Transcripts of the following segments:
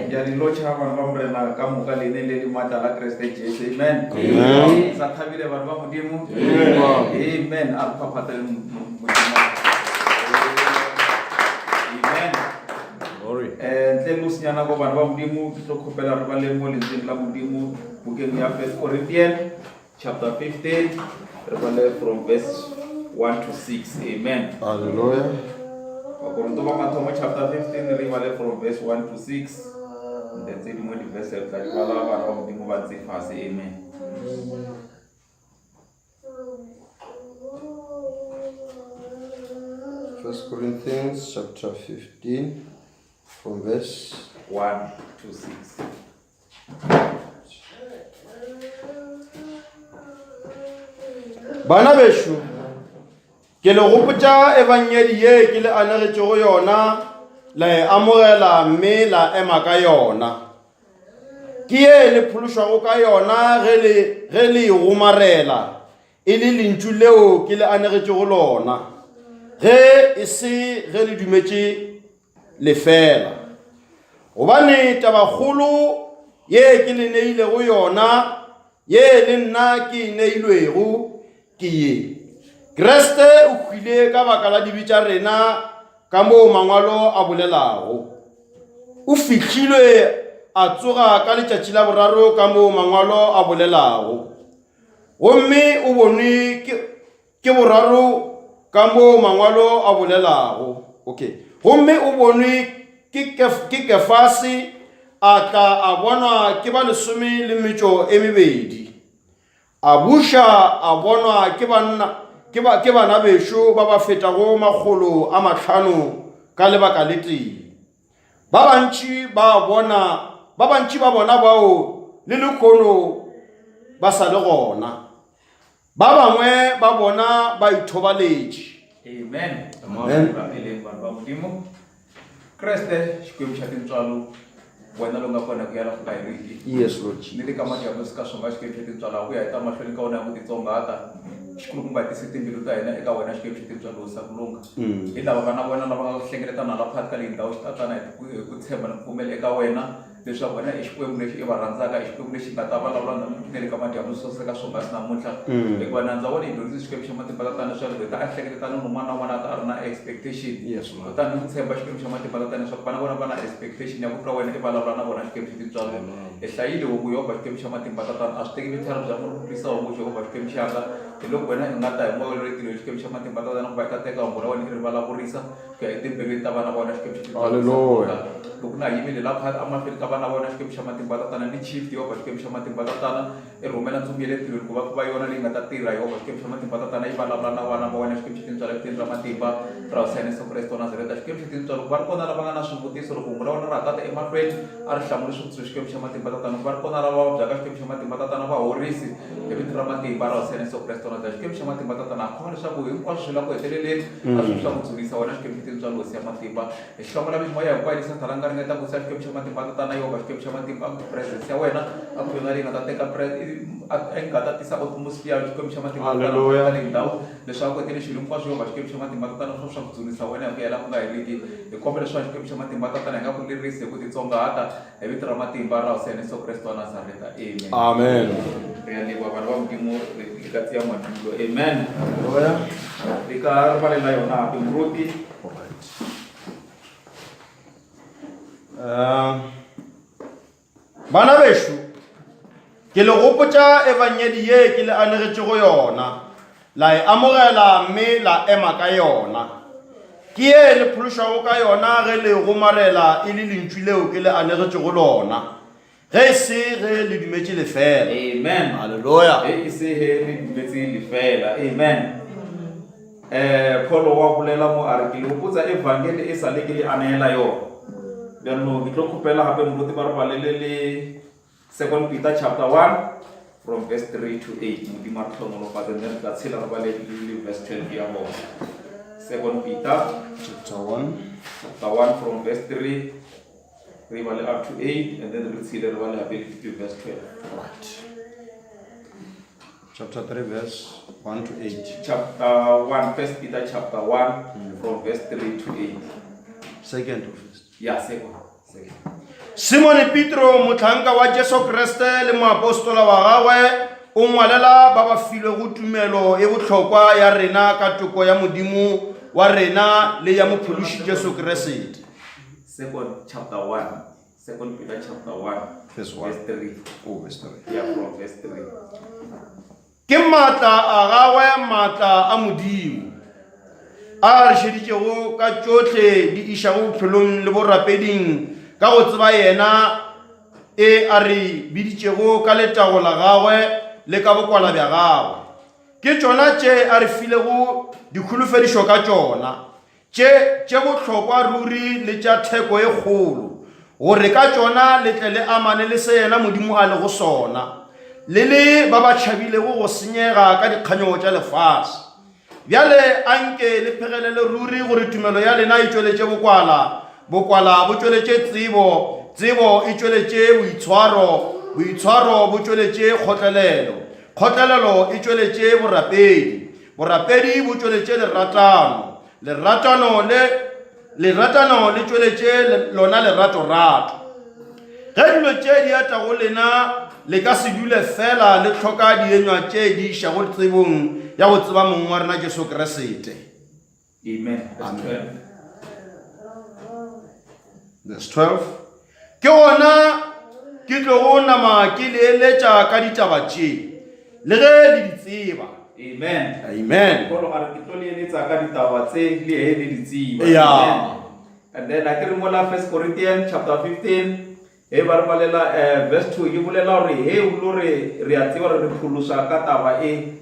Ya di locha ba mbrena ka moka le ne le di matala Kriste Jesu. Amen. Amen. Sa thabile ba ba modimo. Amen. Alpha patel modimo. Amen. Glory. Ntle lo senyana go bana ba modimo ke tlo khopela re ba le mo lentseng la modimo bukeng ya 1 Corinthians chapter 15 re ba le from verse 1 to 6. Amen. Hallelujah. Korinto ba mathomo chapter 15 re ba le from verse 1 to 6. Then tse dingwe di verse tla di bala bana ba modimo ba ntse fase. Amen. First Corinthians chapter 15 from verse 1 to 6. Bana beshu ke le gopotsa evangeli ye ke le anegetšego yona la e amogela mme la ema ka yona ke ye le phološwago ka yona ge le e gomarela e le lentšu leo ke le anegetšego lona ge e se ge le dumetše lefela gobane tabakgolo ye ke le neilego yona ye le nna ke e neilwego ke ye Kriste o hwile ka baka la dibe tša rena ka moo mangwalo a bolelago o fihlilwe a tsoga ka letšatši la boraro ka moo mangwalo a bolelago gomme o bonwe ke boraro ka moo mangwalo a bolelago gomme o bonwe ke Kefase a tla a bonwa ke ba 12 a buša a bonwa ke bana bešo ba ba fetago 500 ka lebaka le tee ba bantši ba bona bao le lekono ba sa le gona ba bangwe ba bona ba ithobaletše. Amen. Amen. Modimo Kriste xikwembu xa tintswalo wena lo nga kona ku yala ku ka hiriki. Yes Lord Jesus. Ni le ka madyambu swi ka swonga xikwembu xa tintswalo ku ya hi ta mahlweni ka wena ku titsongata xikulukumba tisi timbilu ta hina eka wena xikwembu xa tintswalo sa kulunga hi lava vana vona lava nga hlengeletana la phati ka leyi ndhawu xi tatana hi ku tshemba na pfumela eka wena leswaku wena i xikwembu lexi i va rhandzaka i xikwembu lexi nga ta vulavula na le ka madyambu swi ka swonghasi namuntlha hikuva nandza wona hi dyondzisi xikwembu xa matimba tatana leswaku hi ta a hlengeletana n'wan'wana na n'wana ta a ri na expectation kutani ni ku tshemba xikwembu xa matimba tatana leswaku vana vona va na expectation ya ku twa wena i vulavula na vona xikwembu xa tintswalo hi hlayile hoku yehova xikwembu xa matimba tatana a swi teki vutlhari bya munhu ku kurisa hoku jehova xikwembu xanga hi loko wena i nga ta hi moya loretilo hi xikwembu xa matimba tatana ku va i ta teka hungu ra wena i ri vulavurisa ku ya etimbilwini ta vana vona xikwembu xa tintswalo loko na yimile la phati amahlweni ka vana vona xikwembu xa matimba tatana ni chief yehova xikwembu xa matimba tatana i rhumela ntsumi ya le tilweni ku va ku va yona leyi nga ta tirha yehova xikwembu xa matimba tatana yi vulavula na vana va wena xikwembu xa tintswalo evuton'wini ra matimba ra husayini Yesu Kriste wa Nazareta xikwembu xa tintswalo ku va ri kona lava nga na swivutiso loko hungu ra wena ra tata emahlweni a ri hlamuli swivutiso xikwembu xa matimba tatana ku va ri kona lava vabyaka xikwembu xa matimba tatana va horisi hi vito ra matimba ra husayini Yesu Kriste wa Nazareta xikwembu xa matimba tatana a khoma leswaku hinkwaswo swi la ku heteleleni a swi swa ku dzunisa wena xikwembu xa tintswalo hosi ya matimba hi hlomela mimoya hinkwayo leyi satana nga ringeta ku sa xikwembu xa matimba tatana yehova xikwembu xa matimba presence ya wena a ku yona leyi nga ta teka nga ta tisa atmosphere xikwembu xa matimba tatana leyi ndhawu leswaku etele xilo hinkwaswo yehova xikwembu xa matimba tatana swo swa ku dzunisa wena hi ku yela ku nga heriki hi kombela leswaku xikwembu xa matimba tatana hi nga ku lerisi hi ku titsongahata hi vito ra matimba ra husayini Yesu Kriste wa Nazareta. Amen. Riyaliwa vanhu va modimo hi ka tsiya madulo. Amen. Hi ka rivalela yona timbuti bana bešo ke le gopotsa evangeli ye ke le anegetšego yona la e amogela mme la ema ka yona ke ye le phološwago ka yona ge le gomarela e le lentšu leo ke le anegetšego lona ge e se ge le dumetše lefela. Amen. Halleluja. Ge e se ge le dumetse lefela. Amen. Pholo wa bolela mo a re ke le gopotsa evangeli e sa le ke le aneela yona bjanong ke tlo kgopela gape moruti ba re balele le 2 Peter chapter 1 from verse 3 to 8 modimo a re tlhonolofatse then tla tshela re balele le verse 12 ya bona. 2 Peter chapter 1 from verse 3 re bale up to 8 and then re tshele re bale gape to verse 12. Right. Chapter 3 verse 1 to 8. Chapter 1 First Peter chapter 1 from verse 3 to 8. Second to first. Yeah, second. Simon Petro motlhanka wa Jesu Kriste le moapostola wa gagwe o ngwalela ba ba filwego tumelo e botlhokwa ya rena ka toko ya modimo wa rena le ya mophološi Jesu Kriste. 2 Peter chapter 1 Verse 1. verse 3. Oh, verse 3. Yeah, from verse 3. Ke maatla a gagwe maatla a modimo a re šeditšego ka tšohle di išago bophelong le borapeding ka go tseba yena e a re biditšego ka letago la gagwe le ka bokwala bja gagwe. Ke tšona tše a re filego dikholofedišo ka tšona tše bohlokwa ruri le tša theko e kgolo gore ka tšona le tle le amane le se yena modimo a lego sona le ba ba tšhabilego go senyega ka dikganyogo tša lefase. Bjale anke le phegelele ruri gore tumelo ya lena e tšweletše bokwala bo tšweletše tsebo e tšweletše boitshwaro bo tšweletše kgotlelelo e tšweletše borapedi bo tšweletše leratano le tšweletše lona leratorato. Ge dilo tše di atago lena le ka se dule fela le hloka dienywa tše di išago tsebong ya go tseba mongwe wa rena Jesu Kriste. Amen. Verse 12. Ke gona ke tlogo nama ke leeletša ka ditaba tše le ge le di tseba. Amen. Amen. Kolo a re ke tlo leeletša ka ditaba tse le he le di tseba. Yeah. And then I can remember 1 Corinthians chapter 15. E ba re balela verse 2 ke bolela gore he o lo re a tseba re pholosa ka taba e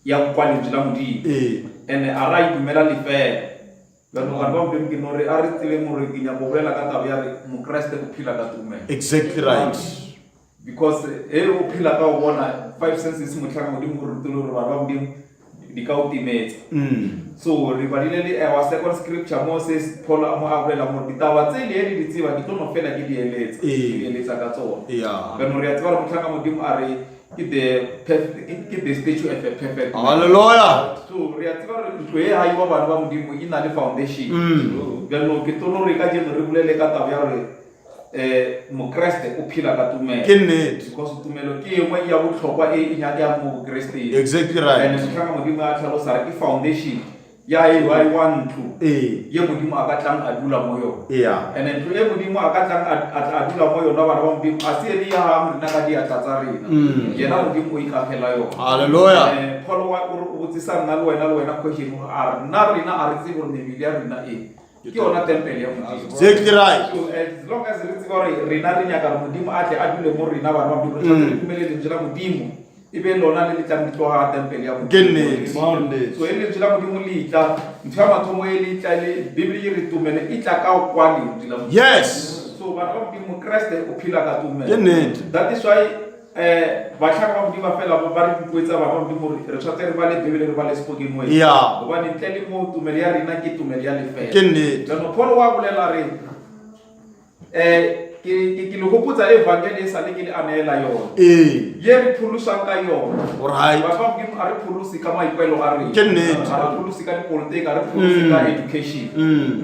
ya go kwa lentswe la modimo. And a ra itumela lefela. Batho ba bangwe ke no re a re tsebe mo re ke nya go bolela ka taba ya re mo Kriste o phila ka tumelo. Exactly right. Because he o phila ka o bona 5 senses mo tlhaka modimo go rutelo re ba modimo di ka o timetse. So re badile le our second scripture Moses Paul mo a bolela mo ditaba tse le di tseba di tlo fela ke di eletsa ka tsona. Yeah. Beno re a tseba mo tlhaka modimo a re ke the statue of a perfect man. Hallelujah. So re a tseba re ntlo e ha iwa bana ba modimo e na le foundation. Beno ke tlo re ka jeno re bolele ka taba ya re mo Kriste o phila ka tumelo. Ke nnete. Because tumelo ke engwe ya botlhokwa e nyaka mo Kriste. Exactly right. And tlhaka modimo a tlhalosa ke foundation ya e wa want to ye modimo a ka tlang a dula mo yona. Yeah. And ntlo e modimo a ka tlang a dula mo yona bana ba modimo a se le ya ha rena ka dia tlatsa rena. Yena modimo o ikagela yona. Hallelujah. Paul wa o tsisa nna le wena question a rena a re tse gore mebile ya rena e ke yona temple ya modimo. Exactly right. So as long as re tse gore rena re nyaka modimo a tle a dule mo rena bana ba modimo re tumele lentswe la modimo e be lona le tlang ditloga temple ya modimo. Ke nnete. So e lentswe la modimo le itla ntho ya mathomo e le itla le Bibele re tumele itla ka o kwa lentswe la modimo. Yes. So bana ba modimo Kriste o phila ka tumelo. Ke nnete. That is why ba tlhaka ba modimo fela ba re dipuetsa ba modimo re tshwantse re ba le Bibele re ba le spoken word. Yeah. Gobane ntle le mo tumelo ya rena ke tumelo ya lefela. Ke nnete. Jano Paul wa bolela re ke le hopotsa evangeli e sa le ke le aneela yona. Ye re phulusang ka yona. Alright. Ba ba modimo a re phulusi ka maikwelo a rena. Ke nnete. A re phulusi ka dipolotiki, a re phulusi ka education.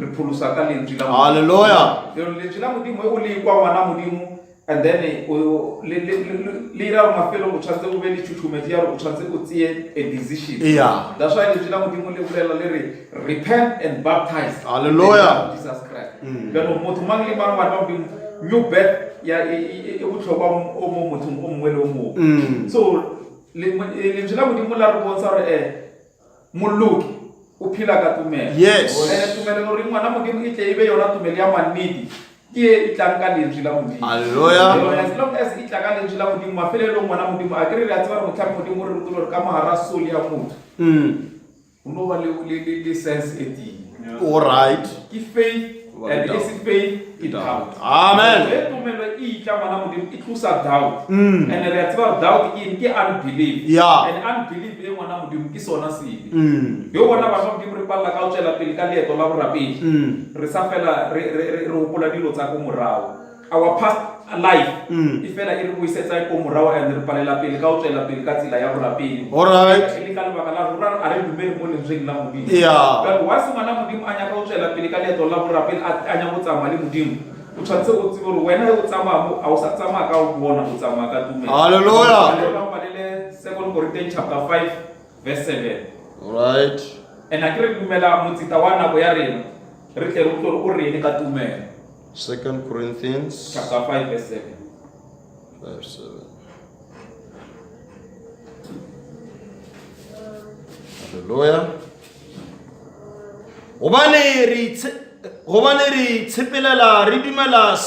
Re phulusa ka lentswe la modimo. Hallelujah. Lentswe la modimo e o le kwa ngwana modimo. And then le ira mafelo o tshwantse o be le tshuthumetso ya o tshwantse o tseye a decision. Yeah. That's why lentswe la modimo le bolela le re repent and baptize. Hallelujah. Jesus Christ. Beno motho mang le mang ba modimo new birth ya e botlhokwa o mo mothong o mongwe le o mongwe. So lentswe la modimo la re bontsha re moloki o phila ka tumelo. Yes. Tumelo re ngwana modimo e tle e be yona tumelo ya mannete. Ke itlang ka lentswe la modimo. Hallelujah. As long as itla ka lentswe la modimo mafelelo ngwana modimo a kere re a tseba re motlhamo modimo re rutelo re ka mahara soul ya motho. O no ba le sense eting. All right. Ke faith and is faith it doubt. Amen. Tumelo e itla ngwana modimo e tlosa doubt. And re a tseba doubt ke unbelief. Yeah. And unbelief e ngwana modimo ke sona sebe. Yo bona ba modimo re palla ka o tsela pele ka leeto la borapedi. Re sa fela re hopola dilo tsa go morao. Our past life e fela e re buisetsa go morao and re palela pele ka o tsela pele ka tsela ya borapedi. All right. E le ka lebaka la rona a re dumele mo lentsweng la modimo. Yeah. But once ngwana modimo a nya ka o tsela pele ka leeto la borapedi a nya go tsamaya le modimo o tshwanetse o tsebe gore wena o tsamaya mo a o sa tsamaya ka o bona o tsamaya ka tumelo. Hallelujah. Ba palele 2 Corinthians chapter 5 verse 7. Alright. And a ke re dumela motsita wa nako ya rena re tle re utlwe o reng ka tumelo. 2 Corinthians chapter 5 verse 7. 5:7. Hallelujah. Gobane re tshepelela re dumela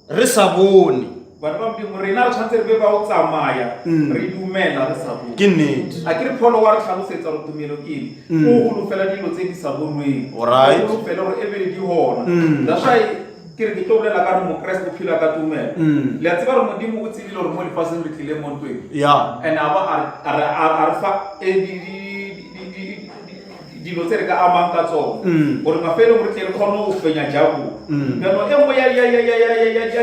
re sa bone. Batho ba modimo rena re tshwanetse re be ba o tsamaya re dumela re sa bone. Ke nnete. A ke re pholo wa re tlhalosetsa gore tumelo ke eng o holofela dilo tse di sa bonweng. Alright. O holofela gore e be le di hona. That's why ke re ke tlo bolela ka re mokreste o phela ka tumelo. Le a tseba gore modimo o tsebile gore mo lefatsheng re tlile mo ntweng. Yeah. And a re fa dilo tse re ka amang ka tsone gore mafelong re tle re kgone go fenya jago jaanong e nngwe ya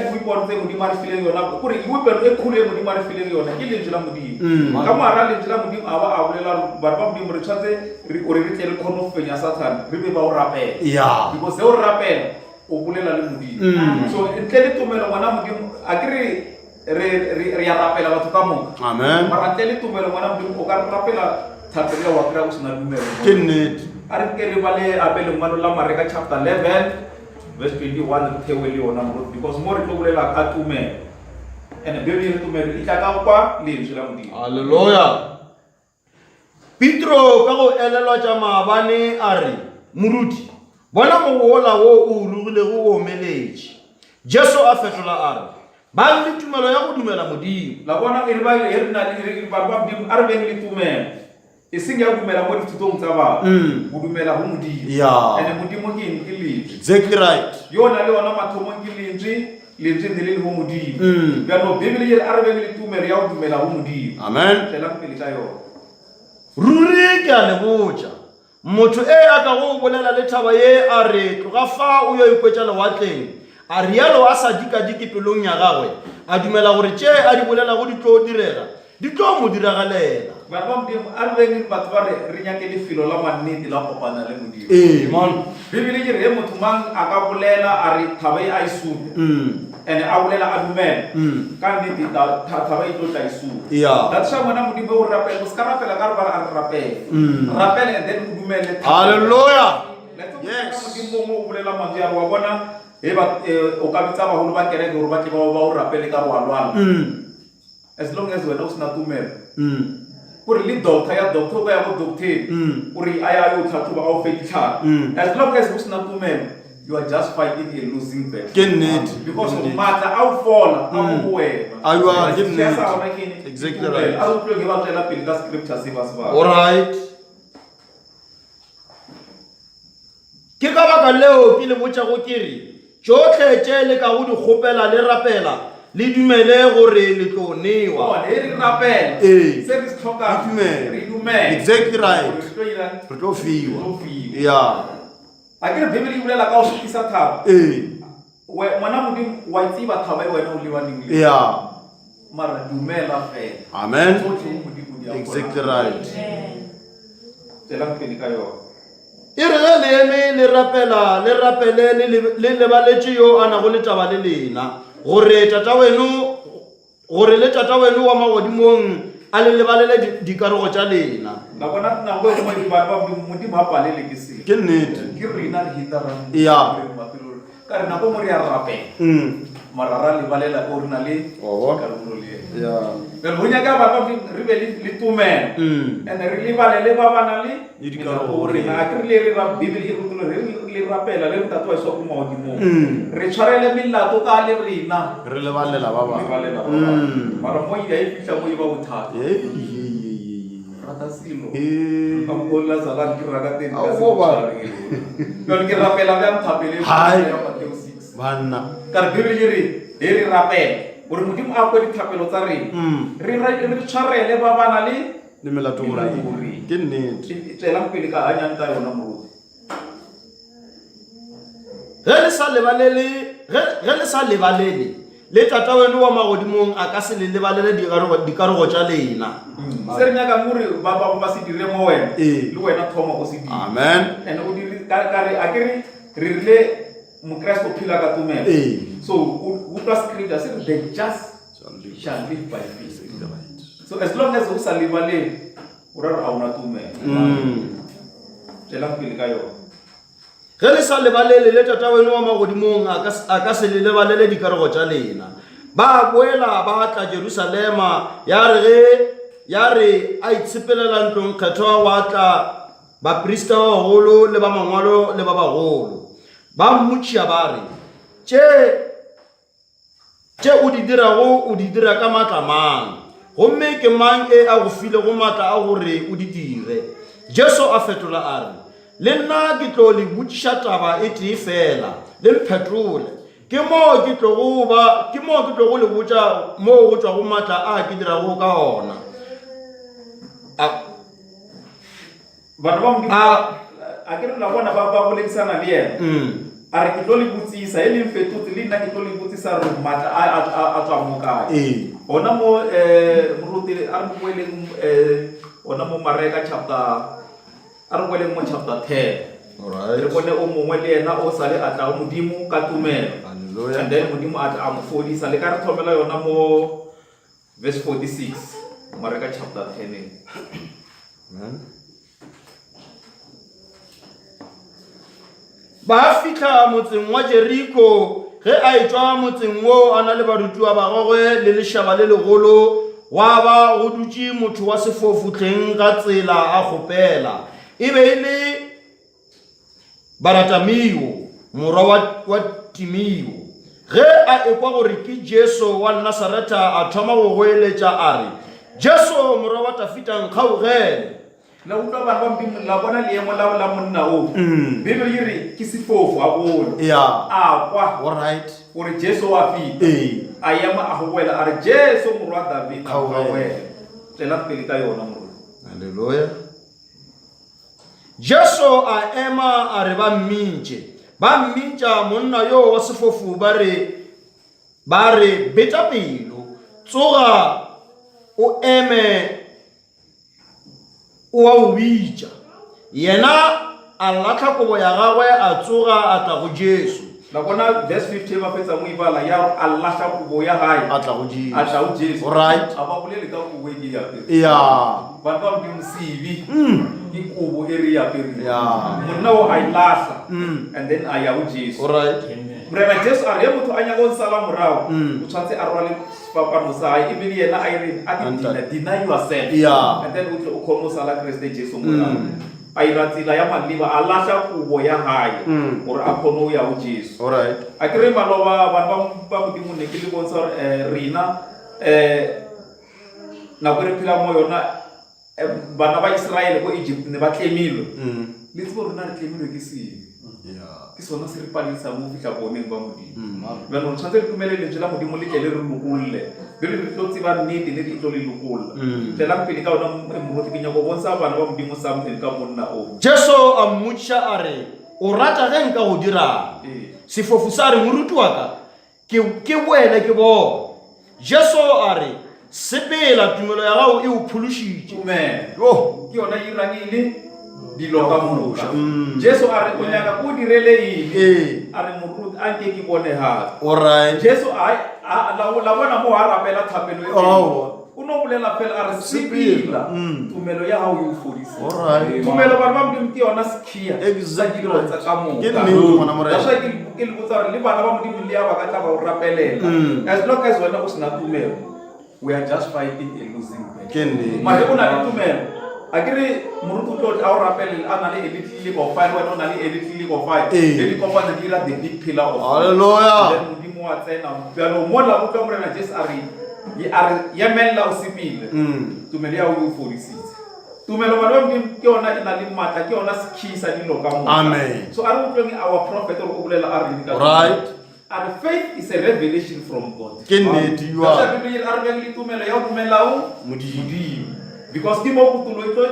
diweapon tse modimo a re fileng yona kore weapon e kgolo e modimo a re fileng yona ke lentswe la modimo ka moara lentswe la modimo a ba a bolela batho ba modimo re tshwanetse gore re tle re kgone go fenya sathane re be ba o rapela Yeah. because se o rapela o bolela le modimo so ntle le tumelo ngwana modimo a ke re ya rapela batho ka moka Amen. mara ntle le tumelo ngwana modimo o ka rapela thapelo wa kry-a o sena dumelo. Ke nnete. A re ke re ba le apele ngwalo la Mareka chapter 11 verse 21 re thewe le yona mo because mo re tlo bolela ka tumelo and bebe re tumelo e tla ka kwa lentswe la modimo. Hallelujah. Petro ka go elelwa tša maabane a re moruti bona mogola wo o rugilego o omeletše. Jesu a fetola a re ba le tumelo ya go dumela modimo. La bona e re ba e re na le ba modimo a re beng le tumelo e seng ya dumela mo dithutong tsa batho go dumela go modimo. Yeah. And modimo ke eng ke lentswe. Exactly right. Yona le ona mathomong ke lentswe ne le go modimo. Jaanong bebele e a re beng le tumelo ya go dumela go modimo. Amen. Tlela pele ka yona. Ruri ke a le botša motho a ka go bolela le thaba ye a re tloga fa o yo ikwetša lewatleng a rialo a sa dikadike pelong ya gagwe a dumela gore tše a di bolelago di tlo direga di tlo mo diragalela. Batho ba modimo a re beng batho ba re nyake lefelo la mannete la kopana le modimo. Man. Bebele ke re motho mang a ka bolela a re thaba e a e supe and a bolela a dumela ka nnete thaba e tlo tla e supe. Yeah. That's why ngwana modimo o rapela o ska rapela ka re ba a re rapela and then o dumele. Hallelujah. Yes. Modimo mo o bolela mantswe a re wa bona o ka bitsa bagolo ba kereke gore ba tle ba o rapele ka go alwala as long as wena o sena tumelo kore le doctor ya doctor ba ya go doctor kore a ya yo tlhatlhoba a o fe ditlhare as long as o sena tumelo you are just fighting a losing battle. Ke nnete. Because matla a o fola a go wena A you are ke nnete. nnete. Exactly right. A o tlo ke ba tsela pele ka scripture se ba se ba. All right. Ke ka baka leo ke le botša go ke re tšotlhe tše le ka go di kgopela le rapela le dumele gore le tlo newa. Re rapela. Eh. Se re se tlhokang. Re dumele. Exactly right. Re Re tlo fiwa. fiwa. Yeah. A ke re bebele e bolela ka o sutisa thaba. Ngwana modimo wa itseba thaba e wena o lebaneng le. Yeah. Mara dumela fela. Amen. Tsotlhe mo modimo di a kgona. Exactly right. Tsela pele ka yona. E re ge le eme le rapele le lebaletše yo a nago le taba le lena gore le tata wenu wa magodimong a le lebalele dikarogo tša lena. La bona nako e nngwe batho ba modimo a palele ke se. Ke nnete. Ke rena re hitarang. Yeah. Ka re nako mo re ya rapela. Mara ra lebalela o rena le karolo le. Yeah. Pero ho nyaka ba re be le tumelo. And re lebalele ba bana le dikarolo. rena a ke le ra bibele e rutlo le rapela le ntato wa so ko maodimo. Re tshwarele melato ka le rena. Re lebalela ba ba. Lebalela ba ba. Mara mo ya e fihla mo e ba bothata. Rata silo. Ka mo la sala ke raga teng ka se. Ka ke rapela ba mthapele ya Mateo 6. Banna. Ka bibele e re rapela. Gore modimo a kwe dithapelo tsa rena re tshwarele ba bana le melato gore ke nnete. tsela pele ka anyang ka yona moruti ge le sa lebalele le tata wenu wa magodimong a ka se le lebalele dikarogo tša lena. se re nyaka gore ba bangwe ba se dire mo wena le wena thoma go se dire. Amen. And o dire ka re a ke re rile mokreste o phela ka tumelo. So o tla scripture se the just shall live by faith. So as long as o sa lebale o ra a una tumelo. Tsela pele ka yona. ge le sa lebalele le tata wena wa magodimong a ka se le lebalele dikarego tša lena ba boela ba tla Jerusalema ya re a itshepelela ntlong kgetho wa tla baprista ba bagolo le ba mangwalo le ba bagolo ba mmotšia ba re tše o di dirago o di dira ka maatla mang gomme ke mang e a go file go maatla a gore o di dire. Jesu a fetola a re le nna ke tlo le botšiša taba e tee fela le mphetole ke mo ke tlo go le botša mo go tšwa go maatla a ke dirago ka ona. Bana ba modimo a ke re la bona ba boledisana le yena a re ke tlo le botsisa e leng fetotse le nna ke tlo le botsisa re maatla a tswa mo kae ona mo moruti a re mo boeleng ona mo Mareka chapter a re boeleng mo chapter 10 re bone o mongwe le yena o sale a tla modimo ka tumelo and then modimo a tla mo fodisa le ka re thomela yona mo verse 46 Mareka chapter 10 Amen. Ba fitla motseng wa Jeriko ge a etswa motseng wo a na le barutiwa ba gagwe le lešhaba le legolo wa ba go dutše motho wa sefofutleng ka tsela a kgopela e be e le Baratamio morwa wa Timeo ge a ekwa gore ke Jesu wa Nasareta a thoma go goeletša a re Jesu morwa wa Tafita nkgaogele la utlwa bana ba modimo la bona leemo la monna o Bibele e re ke sefofu a bone a kwa alright gore Jesu wa fita a ema a go boela a re Jesu morwa David a wena tsela pele ka yona mo. Haleluya. Jesu a ema a re ba mmintša monna yo wa sefofu ba re beta pelo tsoga o eme o a o bitša yena a latlha kobo ya gagwe a tsoga a tla go Jesu. La bona verse 50 ba fetsa mo ibala ya a latlha kobo ya gae a tla go Jesu. A tla go Jesu. Right. A ba bolele ka kobo e ke ya pele. Ba ba modimo sibi ke kobo e re ya pele. Monna o a latlha and then a ya go Jesu. Alright. Brother Jesu a re motho a nyago nsala morao o tshwantse a rwale papano sa e bile yena a ire a deny yourself and then o khomo sala Kriste Jesu morao a ira tsela ya maleba a latlha kobo ya gae gore a khono ya go Jesu. Alright. A kere maloba bana ba modimo ne ke le bontsha rena na go re phela mo yona bana ba Israele go Egypt ne ba tlemilwe le tsebo rena re tlemilwe ke seng ke sona se re palisa mo fitla boneng ba modimo ba no tshwantse re tumelele jela modimo le tlele re lokolle be re tlo tseba nnete le di tlo le lokolla tlela pele ka ona mo ke nyako bontsha bana ba modimo something ka monna o. Jesu a mmotša a re o rata ge nka go dira sefofu sa re moruti wa ka ke boele ke bona. Jesu a re sepela tumelo ya gago e o phološitše ke yona e irangile dilo ka moruta. Jesu a re o nyaka o direle eng a re moruti a nke ke bone ha. Alright. Jesu la bona mo ha rapela thapelo e o no bolela fela a re sepela tumelo ya hao e o fodisa. Alright. Tumelo ba ba modimo ke yona skia exactly tsa ka mo ke nnete mona morena. That's why ke le botsa re le bana ba modimo le ya ba ka tla ba o rapelela as long as wena o sena tumelo we are just fighting a losing battle. Ke nnete. Ma o na le tumelo akere morutu tlo a o rapele a na le elite of fire wena o na le elite of fire le company dira the big pillar of hallelujah then modimo wa tsena pero mo la utlwa morena Jesu a re ya mella o sepile tumelo ya o fodisitse tumelo ba lo ke ona e na le matla ke ona sekisa dilo ka mo. Amen. So a re utlweng our prophet o bolela a re ka right. And faith is a revelation from God. Ke nnete you are. Sa Bibele a re beng le tumelo ya o dumelao modimo because ke mo kutulo ito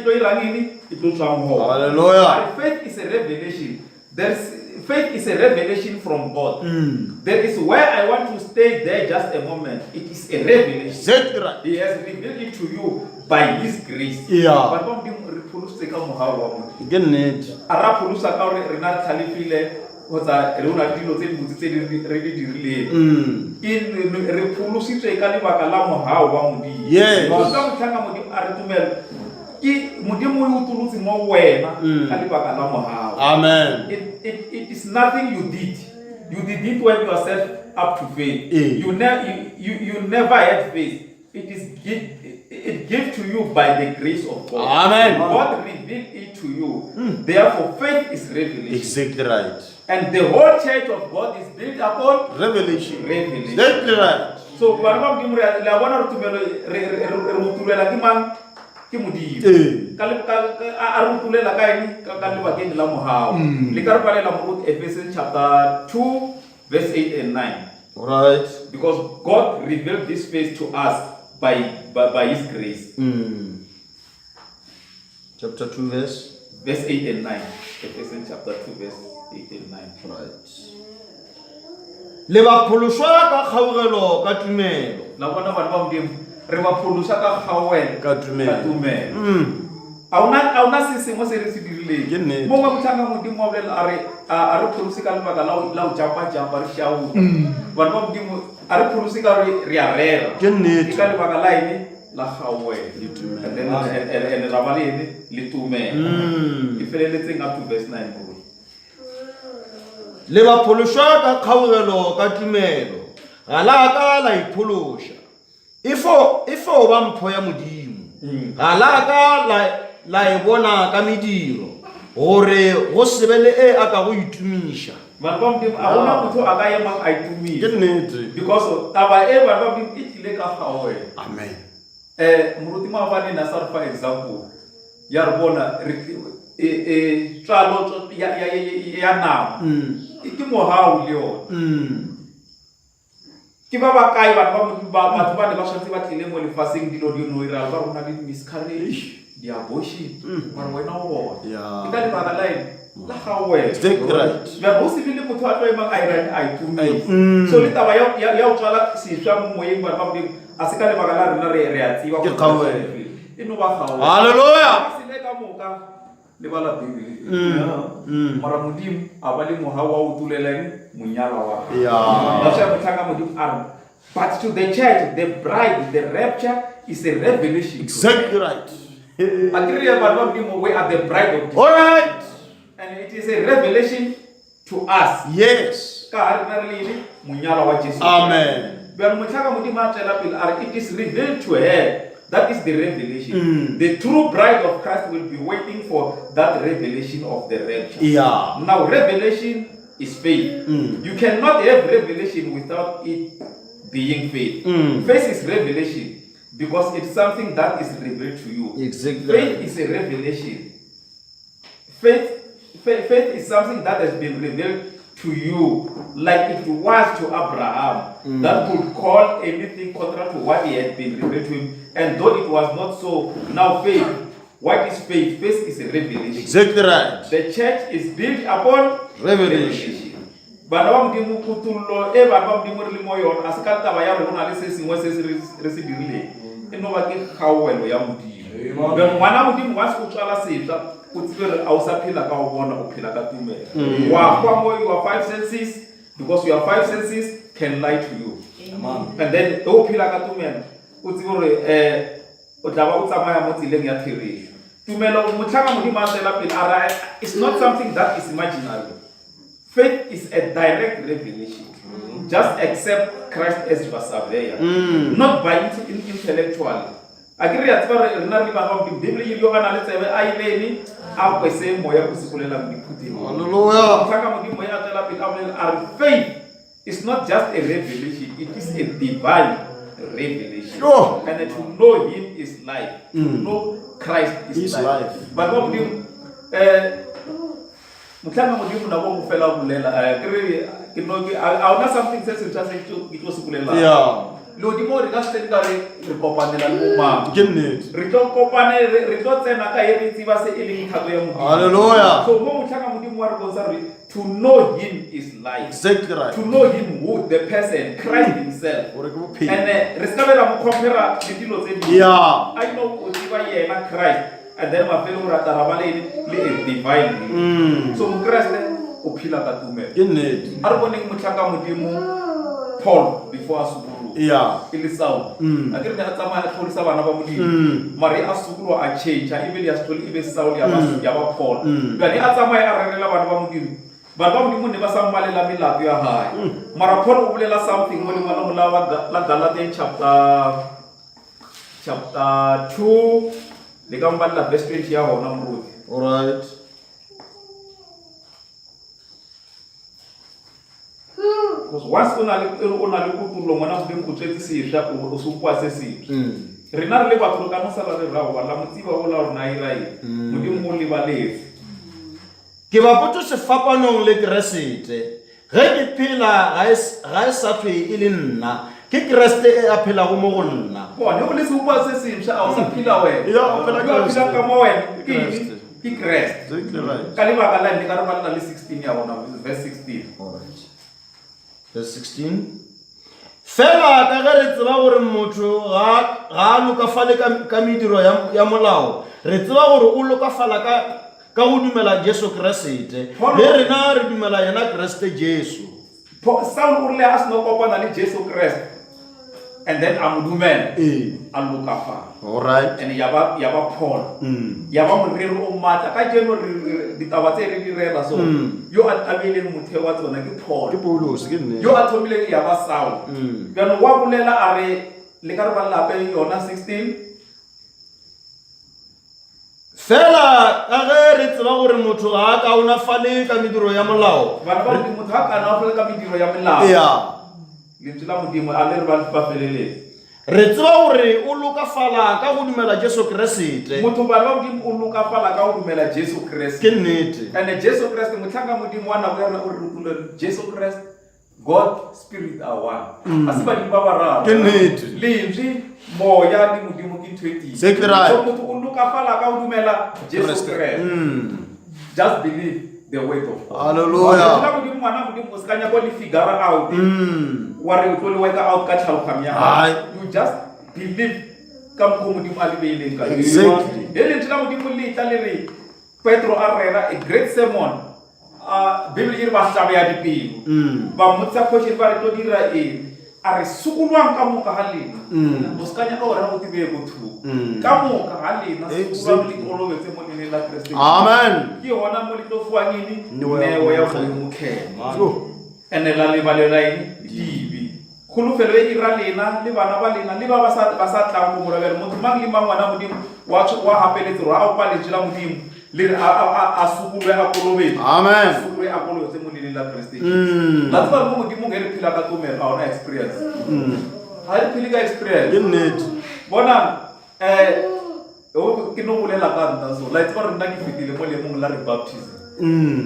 irangini ito tswa mo. Hallelujah. Faith is a revelation. Faith is a revelation from God. That is where I want to stay there just a moment. It is a revelation. Exactly right. He has revealed it to you by His grace. Yeah. But what do you repulse ka mo ha wa mo? Ke nnete. Ara pulusa ka re rena thalifile kgotsa re una le dilo tse dibotse tse re di dirileng re pholositswe ka lebaka la mogao wa modimo Yes. ka motlhang modimo a re tumela ke modimo o utolotse mo wena ka lebaka la mogao. Amen. It is nothing you did. You didn't work yourself up to faith. You never had faith. It gives to you by the grace of God. Amen. God revealed it to you. Therefore, faith is revelation. Exactly right. And the whole church of God is built upon Revelation. revelation. Exactly right. So, la bona re tumelo re utulela ke mang? Ke modimo. Ka a re utulela ka eng ka lebakeng la mogao. Le ka re palela mo Ephesians chapter 2 verse 8 and 9. All right. Because God revealed this faith to us by His grace. Chapter 2 verse. Verse 8 and 9. Ephesians chapter 2 verse 8 and 9. Right. Le ba pholoswa ka kgaogelo ka tumelo. La bona bana ba modimo re ba pholosa ka kgaogelo Ka tumelo. a una se sengwe se re se Ke dirileng nnete. mo motlhanga modimo wa bolela a re pholose ka lebaka la o japa re shauta bana ba modimo a re pholose ka re a rera Ke nnete. ke ka lebaka la ene la kgaogelo tumelo. and ra ba le ene le tumelo ke feleletseng up to verse 9 bro. Le ba pholoswa ka kgaogelo ka tumelo. Ga la ka la ipholosha. Ifo ba mpho ya modimo. Ga la ka la e bona ka mediro gore go sebele e a ka go itumisha. Bana ba modimo a gona motho a ka emang a itumisa Ke nnete. because taba e bana ba modimo e tlile ka kgaogelo. Amen. Moruti maabane na sa re fa example ya re bona tsalo ya nama ke mogao le yone ke ba ba kae batho ba ne ba tshwanetse ba tlile mo lefaseng dilo di no ira ba rona le miscarriage di-abortion mara wena o bona Yeah. ke ka lebaka la ene la kgaogelo Exactly right. ba go se bile motho a tlo emang a irane a itumisa so le taba ya o tswala sešwa mo moyeng bana ba modimo a se ka lebaka la rena re a tsiba Ke kgaogelo. e no ba kgaogelo Hallelujah. se le ka moka le bala bibele mara modimo a ba le mogao wa o tuleleng monyala wa Yeah. that's why motlhaka modimo a re but to the church the bride the rapture is a revelation. Exactly right. Akiri bana ba modimo we are the bride of Jesus. All right. And it is a revelation to us. Yes. Ka ha re na le ene monyala wa Jesu. Amen. But motlhaka modimo a tswela pele a re it is revealed to her. That is the revelation. The true bride of Christ will be waiting for that revelation of the rapture. Yeah. Now, revelation is faith. You cannot have revelation without it being faith. Faith is revelation because it's something that is revealed to you. Exactly. Faith is a revelation. Faith is something that has been revealed to you, like it was to Abraham, that could call anything contrary to what he had been revealed to him. And though it was not so, now faith. What is faith? Faith is a revelation. Exactly right. The church is built upon Revelation. Bana ba modimo kutullo e bana ba modimo re le mo yona a se ka taba ya re gona le se sengwe se re se dirileng e no ba ke kgaogelo ya modimo be ngwana modimo wa se o tswala setla o tsebe re a o sa phela ka o bona o phela ka tumelo wa kwa mo your five senses because your five senses can lie to you. Amen. And then o phela ka tumelo o tsebe re o tla ba o tsamaya mo tseleng ya theresho tumelo motlhaka modimo a tsela pele ara it's not something that is imaginary. Faith is a direct revelation. Just accept Christ as your surveyor, not by intellectual. Agree at far rena le ba go Bible yo kana le tsebe a ileni a kwese moya go sikolela mdiputi. Hallelujah. Motlhaka modimo ya tsela pele our faith is not just a revelation, it is a divine revelation. Sure. And to know him is life. To know Christ is life. But what do you motlhanga modimo na go fela bolela ke no ke a ona something se se tsa se ke tlo sikulela Yeah. lo dimo re ka se ka re kopanela mo ma Ke nnete. re tlo kopane re tlo tsena ka e re tsiba se e leng thato ya modimo. Hallelujah. So mo motlhanga modimo wa re bontsha re to know him is life. Exactly right. To know him who the person Christ himself. Gore ke bophelo. And re ska bela mo compare le dilo tse di Yeah. I know o tsiba yena Christ and then mafelo o rata ra ba le a divine. So mo Christ o phela ka tumelo ke nnete a re boneng motlhaka modimo Paul before a sukulu e le Saul a ke re ne a tsamaya a tlhorisa bana ba modimo mare a sukulu a change ebile ya stoli e be Saul ya ba Paul bane a tsamaya a rerela bana ba modimo bana ba modimo ne ba sa mmalela melato ya hae mara Paul o bolela something mo lengwalong la Galatians chapter 2 le ka mbala verse 20 ya hona moruti. All right. Because once o na le kutulo ngwana go go tsetse sesha o se kwa se se. Rena re le batho ka no sala re rawa la motsiba o la rona irai. Modimo o le baletse. Ke ba potso sefapanong le Keresete. Ge ke phela ga e sa thwe e le nna. Ke Kriste e a phela go mo go nna. Bona o le se kwa se se sha o sa phela wena. Ya o phela ka mo wena. Ke Kriste. Ka le ba ka la ndi ka re ba le 16 ya bona verse 16. All right. Verse 16. Fela ka ge re tseba gore motho ga a lokafale ka mediro ya molao re tseba gore o lokafala ka go dumela Jesu Kriste le rena re dumela yena Kriste Jesu. Saul o le a se no kopana le Jesu Kriste and then amudumela a lokafala. All right. And yaba Paul yaba morero o matla ka jeno ditaba tse re di rela so yo a tabeleng motheo wa tsona ke Paul ke Paulos ke nne yo a thomileng yaba Saul bjano wa bolela a re le ka re ba lape yona 16 fela ka ge re tseba gore motho ga a kaonafale ka mediro ya molao bana ba motho ga kaonafale ka mediro ya molao lentswe la modimo a le re ba feleletse re tseba gore o lokafala ka go dumela Jesu Kriste motho ba ba modimo o lokafala ka go dumela Jesu Kriste ke nnete and Jesu Kriste motlhaka modimo wa nako ya rona o re rutile Jesu Kriste God Spirit are one a se ba di ba bararo ke nnete lentswe moya le modimo ke 20 so motho o lokafala ka go dumela Jesu Kriste just believe the word of God. Hallelujah. La modimo mwana modimo o se kanya go le figure out wa re o tlo le weka out ka tlhaloganya you just believe ka mo modimo a le beileng ka exactly le tla modimo le tla le re Petro a rera a great sermon Bible e re ba hlabe ya dipelo ba motsa question ba re tlo dira a re sukulwang ka moka ga lena o se kanya ka gore go tibe go thu ka moka ga lena sukulwang le kolobetse mo lene la Kriste amen ke hona mo le tlo fuang ini neo ya go mokhema ene la le balela ini dibi khulufelo e ira lena le bana ba lena le ba sa tlang go morabela motho mang le mang wana modimo wa hapeletse ro a o paletse la modimo le a sukulwe a kolobetse amen sukulwe a kolobetse mo lene la Kriste la tsaba mo modimo ge re phela ka tumelo a ona experience ha re phela ka experience ke nnete bona ke no bolela ka nna so la tsaba re nna ke fetile mo le mong la re baptism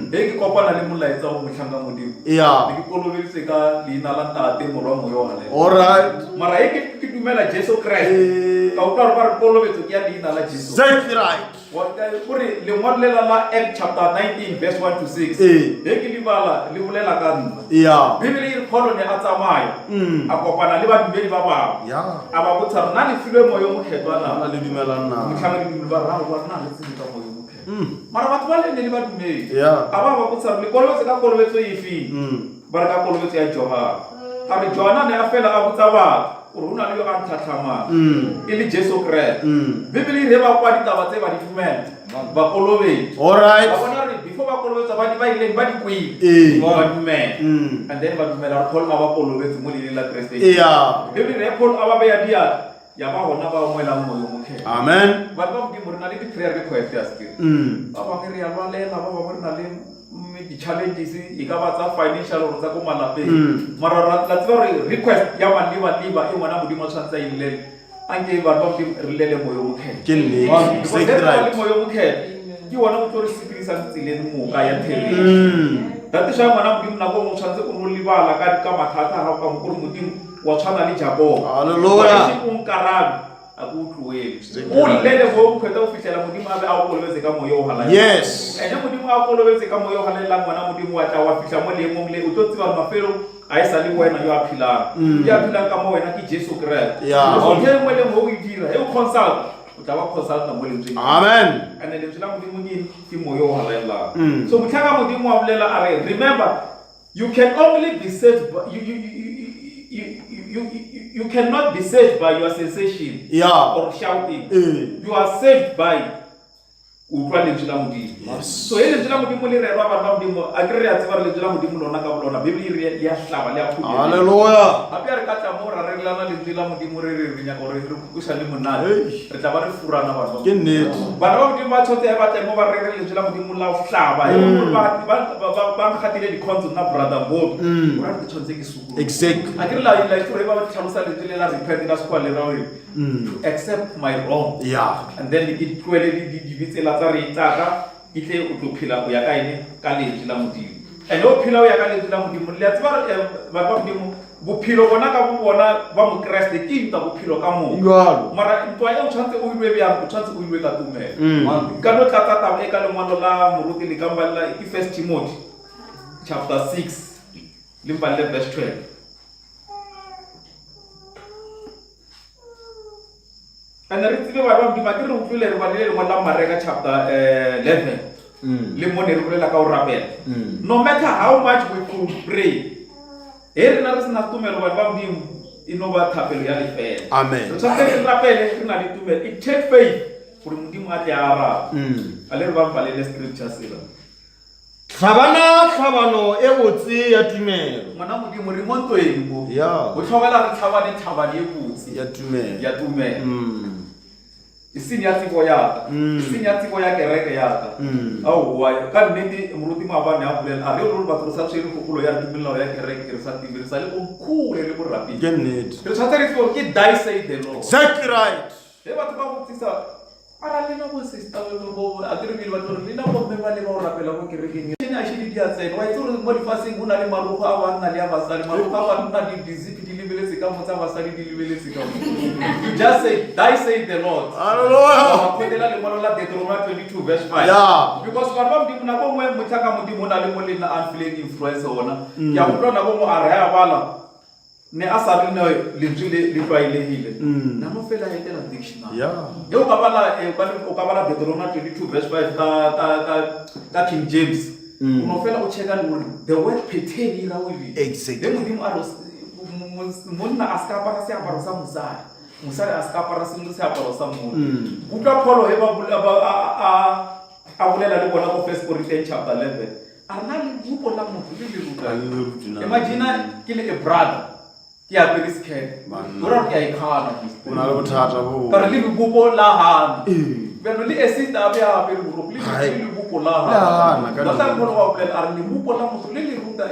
ke kopana le molaetsa o motlhanga modimo ke kolobetse ka leina la ntate morwa moyo wa le all right mara ke dumela Jesu Kriste ka utlwa re ba re kolobetse ke ya leina la Jesu exactly right gore le ngwalela la Acts chapter 19 verse 1 to 6 ke libala le bolela ka nna Bibele e re Paul ne a tsamaya a kopana le badumedi ba bangwe a ba botsa rena le filwe moyo mokgethwana le dumelang na motlhanga le ba ra go rena le tsene ka moyo mara batho ba le ne le ba dumedi a ba botsa le kolobetse ka kolobetso efe ba re ka kolobetso ya Johana a re Johana ne a fela a botsa batho o rona le yo a nthatlhamang e le Jesu Kriste Bibele re ba kwa ditaba tse ba di fumela ba kolobetse all right ba bona re before ba kolobetsa ba di ba ileng ba di kwile ba dumela and then ba dumela re Paul a ba kolobetse mo le la Kriste Bibele re Paul a ba ya dia ya ba hona ba moela moyo mokhe amen ba ba mo re na le di prayer request ya skill ba ba re ya ba lela ba ba re na le di challenges e ka ba tsa financial or tsa ko malapeng mara la tsaba re request ya ba liba e ngwana modimo tshwantsa ile anke ba ba re lele moyo mokhe ke nne right moyo mokhe ke wona mo tlo re sipirisa tsileng mo ka ya thele dati sha ngwana modimo na go mo tshwantse go mo libala ka mathata ha ka mo go modimo wa tshwana le Jacob hallelujah ke un karabi akutlwele o lele go khweta o fitlela modimo a be a o kolobetse ka moyo o halala yes ene modimo a kolobetse ka moyo o halala ngwana modimo wa tla wa fitla mo le mong le o tlo tsiba mafelo a isa le wena yo a philang ya philang ka mo wena ke Jesu Kriste o ke mo le mo o dira e o consult o tla ba consulta mo lentsweng. Amen. And lentswe la Modimo ke moya o halelang. So motho ka Modimo wa bolela a re, remember, you can only be saved by, you cannot be saved by your sensation or shouting. You are saved by utlwa lentswe la Modimo. So lentswe la Modimo le rerwa bana ba Modimo a ke re a tseba lentswe la Modimo lona ka bolona Bibele e ya hlaba le ya khupela. Hallelujah. Hape re ka tla mo ra relana lentswe la Modimo re nya gore re kusa le monate re tla ba re furana bana. Ke nnete. Bana ba Modimo ba tshotse ba tla mo ba re lentswe la Modimo la hlaba ba khatile di concept na brother bob ora ke tshotse ke suku. Exactly. A ke la tore ba tlhalosa lentswe la repent ka sekwa le ra to accept my wrong. And then it kwele di bitsela tsa re itaka itle o tlo phela o ya ka ene ka lentswe la Modimo. And o phela o ya ka lentswe la Modimo le tseba ba Modimo bophelo bona ka bo bona ba mo Kriste ke ntwa bophelo ka mo. Mara ntwa e o tshwantse o ilwe bya o tshwantse o ilwe ka tumelo. Ka no tlatsa taba e ka lengwalo la moruti le ka mbala 1 Timothy chapter 6 limballe verse 12. And the recipe ba di makere o tlile re ba le ngwana Mareka chapter 11 le mone re bolela ka o rapela. No matter how much we could pray, re na re sena tumelo ba Modimo ino ba thapelo ya lefela. Amen. Re tshwanetse re rapele re na le tumelo. It takes faith for Modimo a tle a ara. Ale re ba mpale le scripture sela. Tlhabano e botse ya tumelo. Ngwana Modimo re monto e mo. O tlhobela re tlhabane e botse ya tumelo. Ya tumelo. Isini ya tsiko yaka isini ya tsiko ya kereke yaka au wa ka nnete moruti maabane a bolela a re o ba tlosa tshwere kgopolo ya tumelo ya kereke re sa tibirisa le go khule le go rapile ke nnete re tshwatse re ke die say the Lord. Exactly right. Le batho ba go tsisa ara lena go sister go a dire le batho le na go memba le ba o rapela go kerekeng ene a shedi dia tsena wa itse re mo difaseng go na le marugo a ba nna le a basadi marugo a ba nna di disease di lebeletse ka motsa basadi di lebeletse ka you just say die say the Lord. Hallelujah. Kodela le mola Deuteronomy 22 verse 5. Because ba ba Modimo na go mo motaka Modimo na le molena a feeling influence ona ya go tla na go mo a re ya bala ne a sa re no lentswe le tlwaelehile na mo fela etela dictionary yo ka bala o ka bala Deuteronomy 22 verse 5 ka King James uno fela o cheka le the word pertain ira o ile exactly le Modimo a monna a ska para se aparo sa musare a ska para se aparo sa monna utlwa Paulo he ba bolela le bona go 1 Corinthians chapter 11 arna le bupo la motho le ruta imagine ke le a brother ke a pere scan ora ke a ikana una le bothata bo ka re le bupo la hana beno le sister a be a pere bupo le bupo la hana ka tla go wa bolela arna le bupo la motho le ruta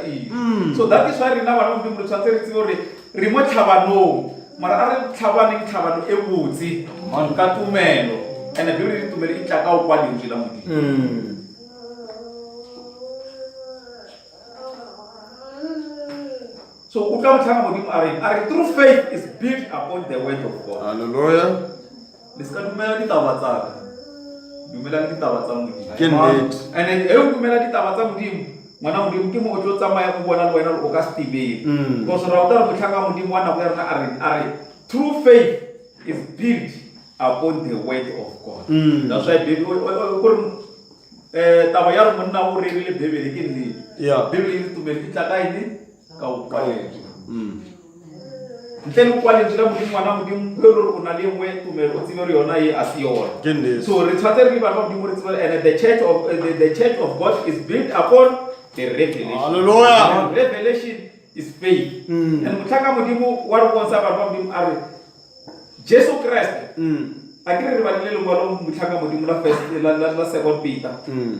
so that is why rena bana Modimo re tshwantse re tsebe gore re mo tlhabanong mara a re tlhabano e botse ka tumelo ene Bibele le tumelo e tla ka o kwa lentswe la Modimo. So utlwa mthanga Modimo are true faith is built upon the word of God. Hallelujah. Leska dumela ditaba tsa dumela ditaba tsa Modimo. Ke nnete. Ene e dumela ditaba tsa Modimo ngwana Modimo ke mo o tlo tsamaya go bona le wena o ka stibele because ra utla re mthanga Modimo wa na go rena are true faith is built upon the word of God. That's why taba ya re monna o re le Bibele ke nnete. Bibele e tumela e tla ka ene ka o kwaletse ntse kwa lentswe la Modimo ngwana Modimo go re o na le ngwe tumelo o tsebe re yona e a se yona so re tshwatse re le bana ba Modimo re tsebe and the church of God is built upon the revelation. Hallelujah. Revelation is faith and motaka Modimo wa re bontsha bana ba Modimo a re Jesus Christ a ke re ba le ngwalo motaka Modimo la first la second Peter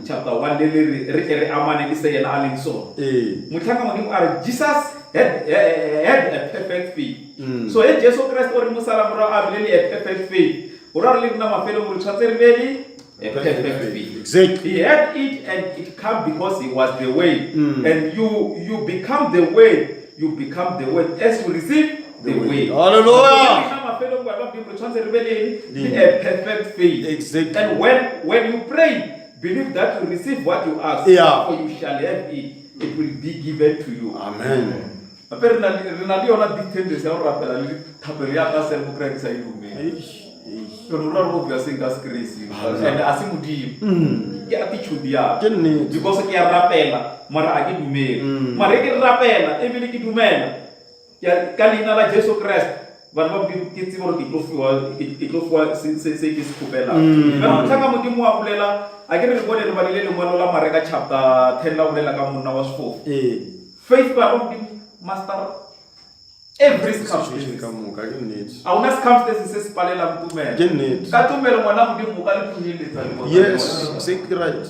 chapter 1 le re amane le se yena a leng so motaka Modimo a re Jesus had a perfect faith. So he Jesus Christ or musala mura a le a perfect faith ora le na mafelo mo tshwatse re be a perfect faith. Exactly. He had it and it come because he was the way and you become the way, you become the way as you receive the way. Hallelujah. A perfect faith. Exactly. And when you pray, believe that you receive what you ask, for you shall have it. It will be given to you. Amen. Pero ura go bua seng ka sekresi and a se modimo ke attitude ya Ke nnete. because ke a rapela mara a ke dumele mara ke rapela e bile ke dumela ka leina la Jesu Kriste ba ke tsebe gore ke tlo fiwa se ke se kopela ba tlhaka modimo wa bolela a ke re bone le balile lengwalo la Mareka chapter 10 la bolela ka monna wa sefofo faith ba modimo master every circumstance ka moka ke nnete. a una circumstances se se palela mtumelo Ke nnete. ka tumelo ngwana modimo ka le thuneletsa le Yes, se ke right.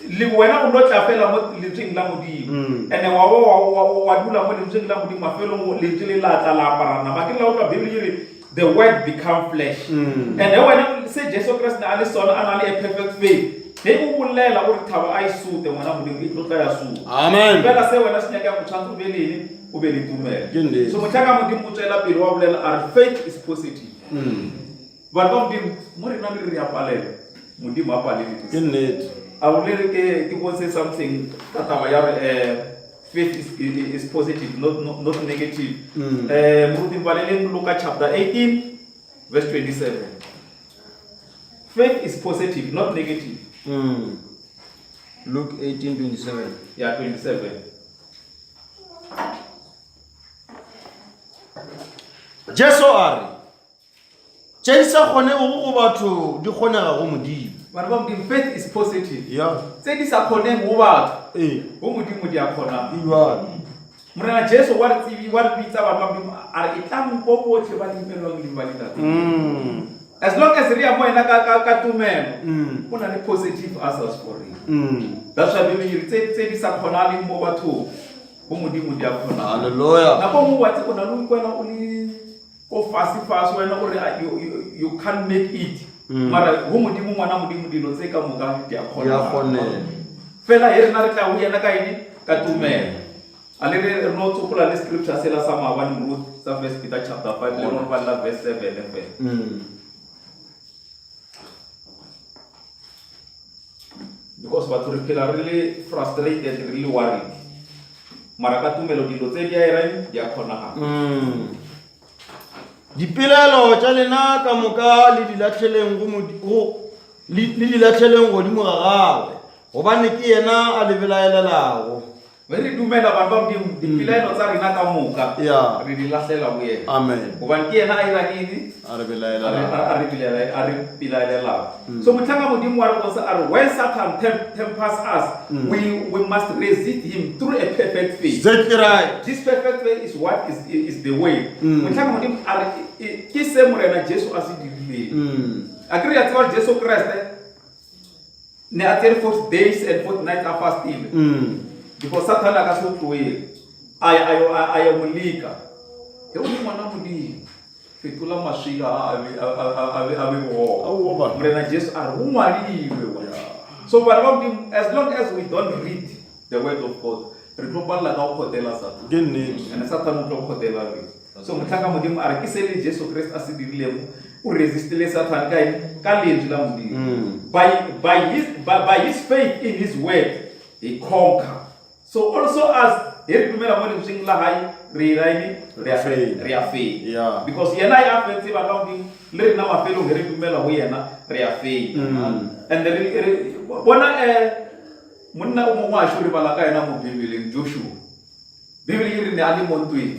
le wena o no tla fela mo lentsweng la modimo and wa dula mo lentsweng la modimo mafelong lentswe le la tla la aparana ba ke la utlwa Bible yiri the word become flesh and wena se Jesu Christ na ale sona ana le a perfect faith he o bolela gore thaba a isute ngwana modimo e tlotla ya su Amen. fela se wena se nyaka go tshwantse be lene o be le tumelo Ke nnete. so motlhaka modimo o tswela pele wa bolela our faith is positive ba ka modimo mo rena le re ya palela modimo a palele Ke nnete. I will ke say something that faith is positive, not negative. Luke chapter 18, verse 27. Faith is positive, not negative. Luke 18:27. Yeah, 27. Jesu a re tše di sa kgone go batho di kgonega go modimo. But faith is positive. Ya. Say this according to what? Go modimo di a kgona. Morena Jesu wa re tsebi wa re bitsa ba modimo a re tla mo botlhe ba dimelwang le ba dilata. As long as re a mo ena ka tumelo, o na le positive answers for it. That's why Bible tse di sa kgonale mo batho go modimo di a kgona. Hallelujah. Na go mo watse go na le kwena o le o fast wena gore you can't make it. Mara go modimo ngwana modimo dilo tse ka moka di a kgona. Ya kgone. Fela e rena re tla o yena ka ene ka tumelo. Ale re no tsopola le scripture se la sa maabane mo sa 1 Peter chapter 5 le no ba la verse 7 because batho re phela re le frustrated re le worried mara ka tumelo dilo tse di a irang di a kgonaga dipelelo tša lena ka moka le dilatlheleng godimo ga gagwe gobane ke yena a lebelaelelago. re dumela ba modimo dipelaelo tsa rena ka moka Yeah. re di lahlela go yena Amen. gobane ke yena a irang eng A re belaelela. a re pilalela so motlhaka modimo wa re bonsa a re when Satan tempers us we must resist him through a perfect faith. Exactly right. This perfect faith is what is the way. Motlhaka modimo a re ke se morena Jesu a se dirileng a kry ya tseba Jesu Kriste ne a tsere 40 days and 40 nights a fasting because Satan a ka se tloele a ya molika e o ngwana modimo fetola maswika a be go morena Jesu a re o ngwadilwe wa so ba ba modimo as long as we don't read the word of God re tlo palla ka go khotela Satan Ke nnete. and Satan o tlo khotela re so motlhaka modimo a re ke se le Jesu Christ a se dirileng o resistile Satan ka lentswe la modimo by his faith in his word he conquer. So also as here dumela mo lentsweng la hae re a faith Yeah. because yena ya fetse ba ka modimo le rena mafelo re dumela go yena re a faith and re bona monna o mongwe a shuri bala ka yena mo Bibeleng Joshua Bibele e re ne a le mo ntweng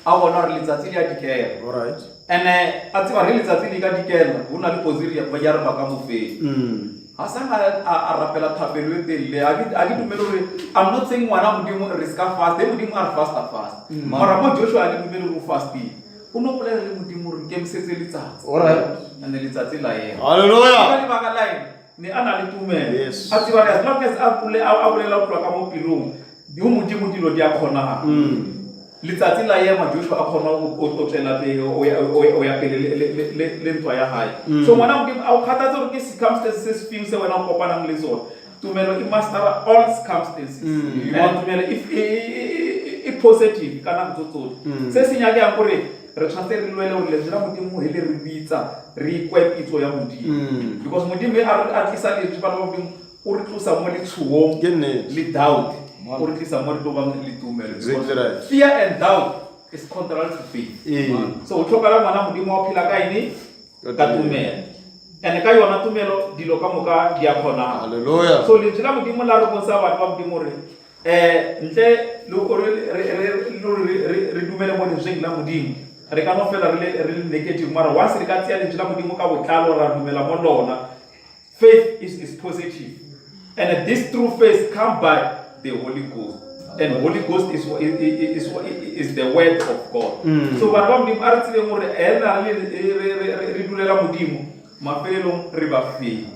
a bona re letsatsi le a dikela All right. and a tseba re letsatsi le ka dikela go na le poziri ya re ba ka mofelo ha sa a rapela thapelo e telle a ke dumele gore I'm not saying ngwana modimo re ska fast modimo a re fast mara mo Joshua a ke dumele go fasting o no bolela le modimo re ke msetse letsatsi All right. and letsatsi la yena Hallelujah. ka lebaka la ene ne a na le tumelo Yes. a tseba as long as a bolela go tloa ka mo pelong di o modimo dilo di a kgona letsatsi la yema Joshua a kgona go tswela pele o ya pele le ntwa ya hae so ngwana modimo a o kgathatse gore ke circumstances se feng se wena o kopanang le tsone tumelo e mastera all circumstances and tumelo if positive ka nako tsotlhe se se nyakang gore re tshwantse re lwele gore lentswe la modimo hele re bitsa re ikwe pitso ya modimo because modimo a tlisa lentswe ba la modimo o re tlosa mo letshogong Ke nnete. le doubt o re tlisa mo re tlo bang le tumelo Exactly right. fear and doubt is contrary to faith. So So o tlhoka ngwana modimo wa phela ka ene ka tumelo. And ka yona tumelo dilo ka moka di a kgona. hallelujah. So lentswe la modimo la re bontsha batho ba modimo re ntle re dumele mo lentsweng la modimo re ka no fela re negative mara once re ka tseya lentswe la modimo ka botlalo ra dumela mo lona. Faith is positive, and this true faith come by the Holy Ghost, and Holy Ghost is the word of God. So batho ba modimo a re tsebe gore re dulela modimo mafelelong re ba faith,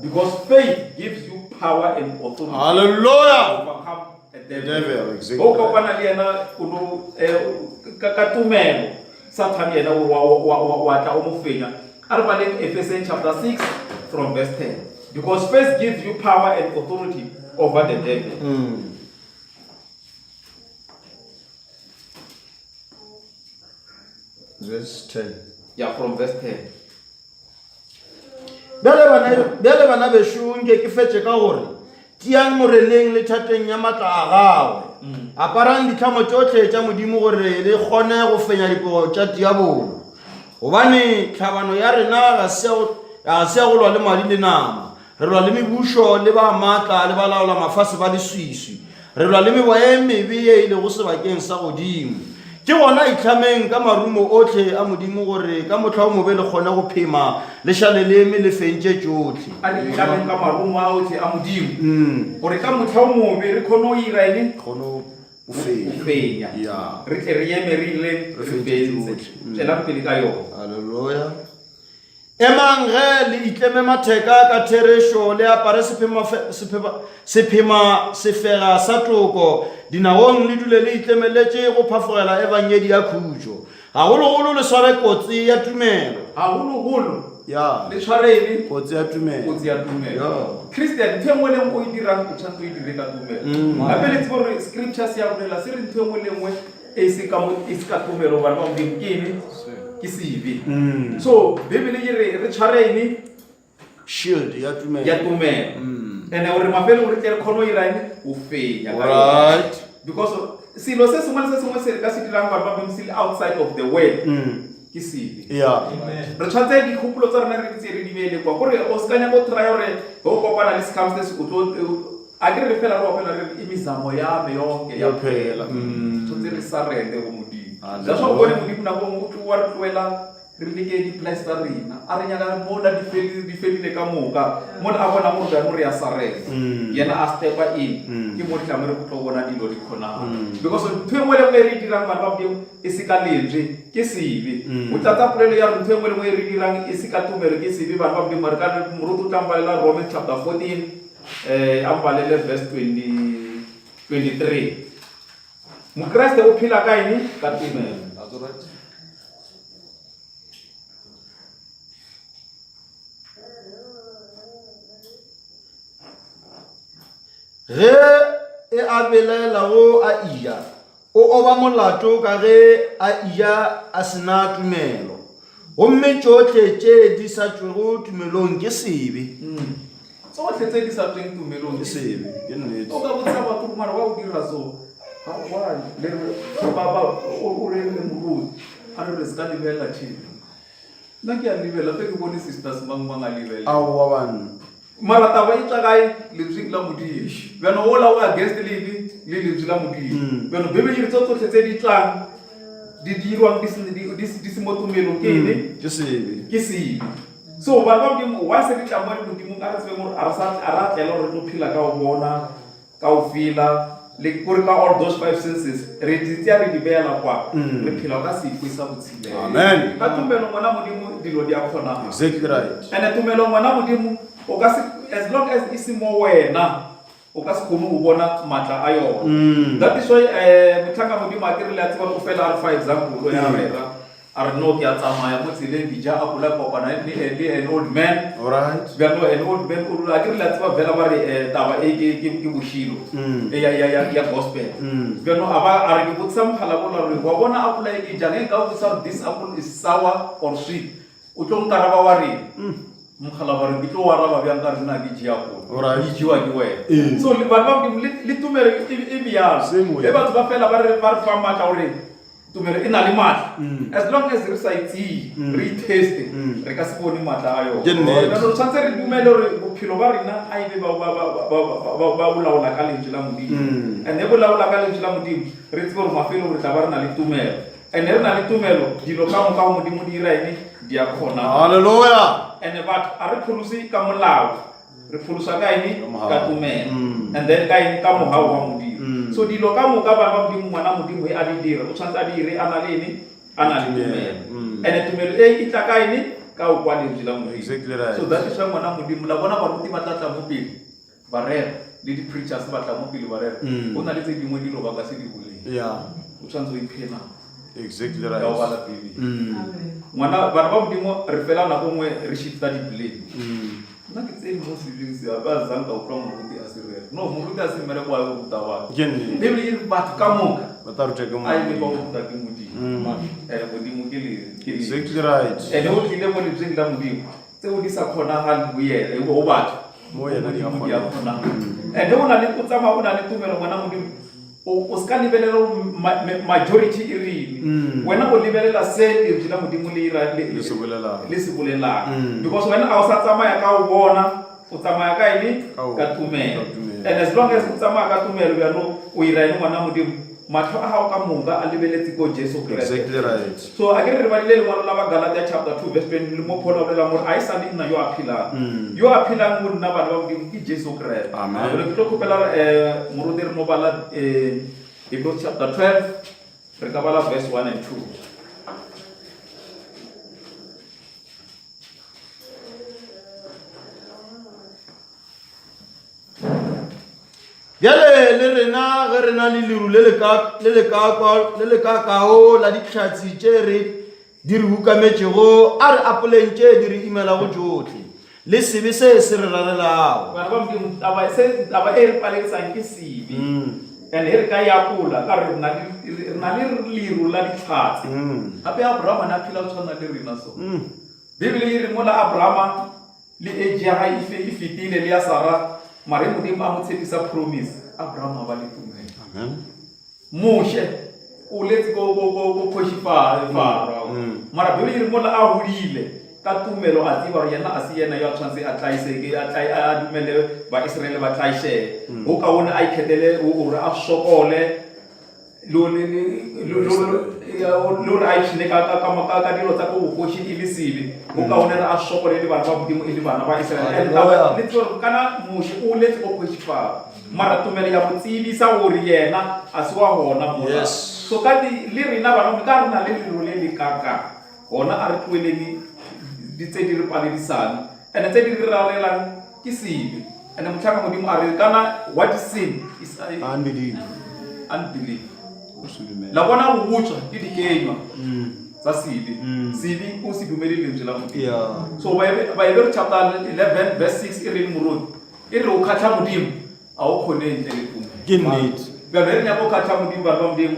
because faith gives you power and authority. Hallelujah. Overcome a devil. Devil, exactly. O kopana le yena kuno ka tumelo Satan yena wa tla o mo fenya. A re baleng Ephesians chapter 6 from verse 10, because faith gives you power and authority over the devil. Verse 10. Yeah, from verse 10. Bele bana beshu nke ke fetse ka gore tiang moreleng le thateng ya matla a gawe aparang ditlhamo tsotlhe tša modimo gore le kgone go fenya dipego tša diabolo gobane tlhabano ya rena ga se ya go lwa le madi le nama, re lwa le mebušo le ba maatla le ba laola mafase ba leswiswi, re lwa le meboya e mebe ye ile go sebakeng sa godimo. Ke gona itlhameng ka marumo otlhe a modimo gore ka motlha o mobe le kgone go phema le šale leme le fentše tšotlhe. A di itlhameng ka marumo a otlhe a modimo gore ka motlha o mobe re kgone o ira ene kgone go fenya re tle re eme re ile re fentse tšela pele ka yona. Hallelujah. Emang ge le itleme matheka ka therešo le apare sephema sefega sa toko dinagong le dule le itlemeletše go phafogela evangedi ya khutšo gagologolo le sware kotsi ya tumelo Gagologolo ya le tshwarele kotsi ya tumelo. kotsi ya tumelo. Christian ntho engwe le engwe o e dirang o tshwanetse o e dire ka tumelo. Gape le tsebe gore scriptures ya bolela se re ntho engwe le engwe e se ka tumelo bana ba modimo ke ene ke sebe. So bibele e re tshware ene shield ya tumelo. and gore mafelo re tle re kgone o ira ene o fenya ka yona. Right. Because selo se sengwe le se sengwe se re ka se dirang bana ba modimo se outside of the word ke sebe. Yeah. Re tshwantse dikgopolo tsa rena re tse re di beele kwa gore o se kanya go try gore go kopana le circumstances o tlo a ke re fela re opela re imizamo ya me yonke ya phela tshwantse re sarende go modimo. That's why bone modimo na go mo tlo re tloela re leke di place tsa rena a re nyaka mola di felile ka moka mola a bona mo ga mo re ya sarele yena a stepa in ke mo tlame re go tlo bona dilo di khona because ntwe mo le re dirang bana ba modimo e se ka lenje ke sebe o tlatsa polelo ya ntwe mo le mo re dirang e se ka tumelo ke sebe bana ba modimo re ka morutu tlambalela Romans chapter 14 ambalele verse 23 Mukreste o phila ka ene ka tumelo. That's right. Ge e abelaelago a iya o oba molato ka ge a iya a sena tumelo gomme tšotlhe tše di sa tšwego tumelong ke sebe. Tsotlhe tse di sa tsweng tumelong ke sebe. Ke nnete. O ka botsa batho mara wa o dira so why le baba o re le moruti a re se ka lebela tšhe nna ke a lebela fe ke bone sisters mang a lebela Aowa bana mara taba e tla kae letsweng la modimo bjano o la o against le letswi la modimo bjano bibele e re tsotlhe tse di tlang di dirwang di se mo tumelong ke ene ke sebe. ke sebe. So bana ba modimo wa se di tla mo modimo ka re tsebe gore a ra tlela gore re tlo phela ka o bona ka o fila le gore ka all those five senses re di tsia re di beela kwa re phela ka se sa botshile. Amen. Ka tumelo ngwana modimo dilo di a kgona. Exactly right. And tumelo ngwana modimo o ka se as long as is mo wena o ka se kgone go bona matla a yona. That is why motlhaka modimo a ke re le a tseba go fela a fa example ya rera a re no ke a tsamaya mo tseleng dija a pula kopana le an old man. Alright. Bjano an old man o a ke re le a tseba vela ba re taba e ke boshilo ya gospel. Bjano a re ke botsa mogala bola re wa bona apula e jang e ka botsa this apple is sour or sweet o tlo nkaraba wa re mogala ba re ke tlo waraba bjang ka rena ke jia go di jiwa ke wena. So le ba le tumelo e bialo e batho ba fela ba re fa matla gore tumelo e na le matla as long as re sa itse re teste re ka se bone matla a yo no tshwantse re dumele gore bophelo ba rena a ibe ba bolaola ka lentswe la modimo and e bolaola ka lentswe la modimo re tsebe gore mafelo re tla ba re na le tumelo and re na le tumelo dilo ka mo ka modimo di ira ene di a kgona haleluya and but a re pholosi ka molao re pholosa ka ene ka tumelo and then ka ene ka mohau wa modimo so dilo ka mo ka bana ba modimo ngwana modimo e a di dira o tshwantse a dire a na le ene a na le tumelo and tumelo e itla ka ene ka o kwa lentswe la modimo so that is why ngwana modimo la bona ba ruti ba tla mo pele ba rera le di preachers ba tla mo pele ba rera o na le tse dingwe dilo ba ka se di bule o tshwantse o iphena exactly right ka bala pele ngwana bana ba modimo re fela na bongwe re shifta di blame nna ke tsene mo sebileng se ba zanga o tla mo ruti a se rera no mo ruti a se mere kwa go ruta ba lebile e batho ka moka ba ta ruta ke mo ai le ba go ruta ke modimo modimo ke le exactly right o tlile mo lebjeng la modimo tseo di sa kgonagale go yena o batho mo yena di a kgona o na le o tsamaya o na le tumelo ngwana modimo o ska lebelela majority e reng wena o lebelela se lebje la modimo le se bolelang because wena a o sa tsamaya ka o bona o tsamaya ka ene ka tumelo and as long as o tsamaya ka tumelo bjano o ira ene ngwana modimo matlho a gago ka moka a lebeletse ko Jesu Kriste exactly right so a ke re ba le lengwalo la ba Galatia chapter 2 verse 20 le mo phola bolela mo a isa le nna yo a philang mo nna bana ba modimo ke Jesu Kriste amen re tlo kopela moruti re mo bala Hebrews chapter 12 re ka bala verse 1 and 2 Yale le rena ge rena le liru le le ka kao la ditlhatsi tše re di re hukametšego a re apoleng tše di re imela go tšohle le sebe se se re rarelago bana ba modimo taba e re palekisang ke sebe and e re ka yapola ka re na le liru la ditlhatsi gape Abraham a phela o tshwana le rena so bibele e re mola Abraham le age ya gae e fetile le ya Sara mare modimo a mo tshepisa promise Abraham a ba le tumelo amen moshe o letse go khoshifara mara bibele e re mola a hodile ka tumelo a tseba re yena a se yena yo tshwantse a tlaiseke a dumele ba Israele ba tlaishe o ka ona a ikhetele o re a sokole lo a itshine ka dilo tsa go bokoshi e le sebe o ka ona re a sokole le bana ba modimo e le bana ba Israele le tsore kana moshe o letse go khoshifara mara tumelo ya go tsebisa gore yena a se wa hona mo so ka le rena bana ka rena le lelo le kaka hona a re tloeleng di tse di re paledisana and tse di re rarelang ke sebe and motlhaka modimo a re kana what is sin is unbelief la bona go botswa ke dikenywa tsa sebe sebe o se dumele lentswe la modimo so Bible chapter 11 verse 6 e re moroti e re o khatla modimo a o khone ntle le tumelo ke nnete ba re nya go khatla modimo ba modimo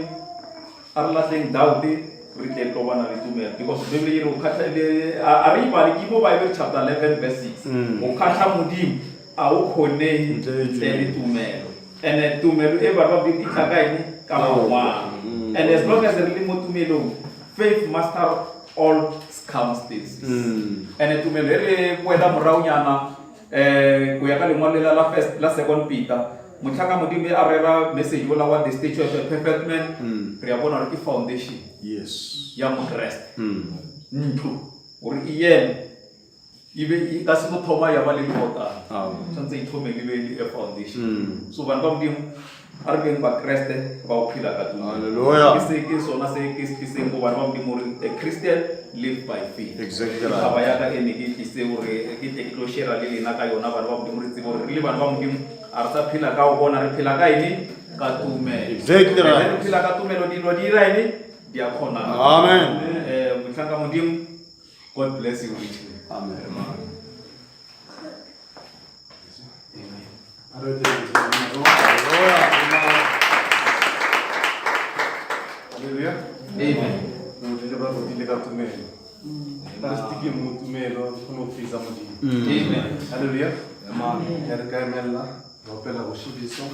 a re latleng Daudi re tle tlo bana le tumelo because Bible e re o khatla le a re ba le ke mo Bible chapter 11 verse 6 o khatla modimo a o khone ntle le tumelo and tumelo e ba modimo e tlaka ene ka mwa and as long as re le mo tumelong faith master all circumstances and tumelo e re boela morao nyana go ya ka lengwalo la second Peter motlhaka modimo a rera message ola wa the statue of a perfect man re ya bona re ke foundation ya mo Kriste ntlo gore iyene ibe ka se mo thoma ya ba le botana tshwantse e thome le be le foundation so bana ba modimo a re beng ba Kriste ba o phela ka tumelo haleluya ke sona se ke se go bana ba modimo re a Christian live by faith exactly ba ya ka ene ke se gore ke te tlo share le lena ka yona bana ba modimo re tsebo re le bana ba modimo a re sa phela ka o bona re phela ka ene ka tumelo exactly right re phela ka tumelo di lo di ra ene di a khona amen motlhaka modimo God bless you richly amen Hallelujah. Amen. Amen. Hallelujah. Amen. Rappelle la rechibition.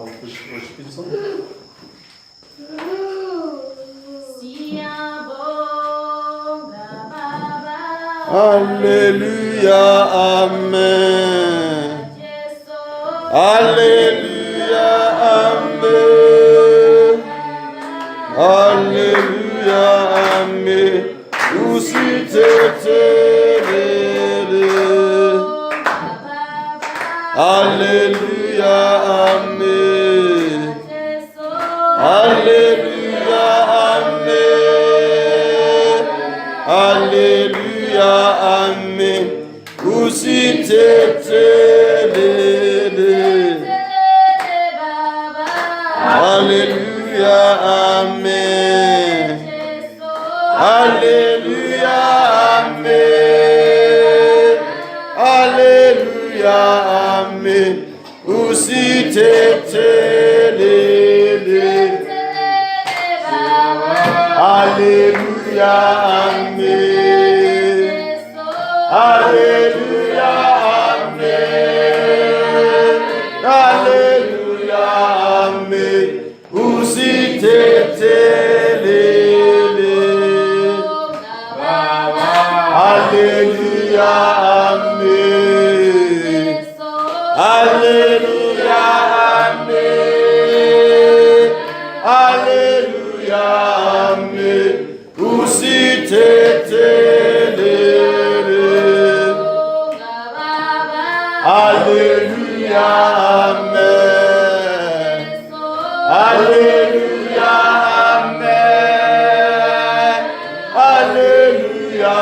for worshiping song. Alléluia, amen. Alléluia, amen. Alléluia, amen. Aussi Alléluia, amen. Alléluia, amen. Alléluia, amen. Aussi Alléluia, amen. Alléluia, amen. Alléluia, amen. Aussi Alléluia, amen. Alléluia, amen. Alléluia, amen. Aussi Alléluia, amen. Alléluia, amen. Alléluia, amen. Aussi Alléluia, amen. Alléluia, amen. Alléluia,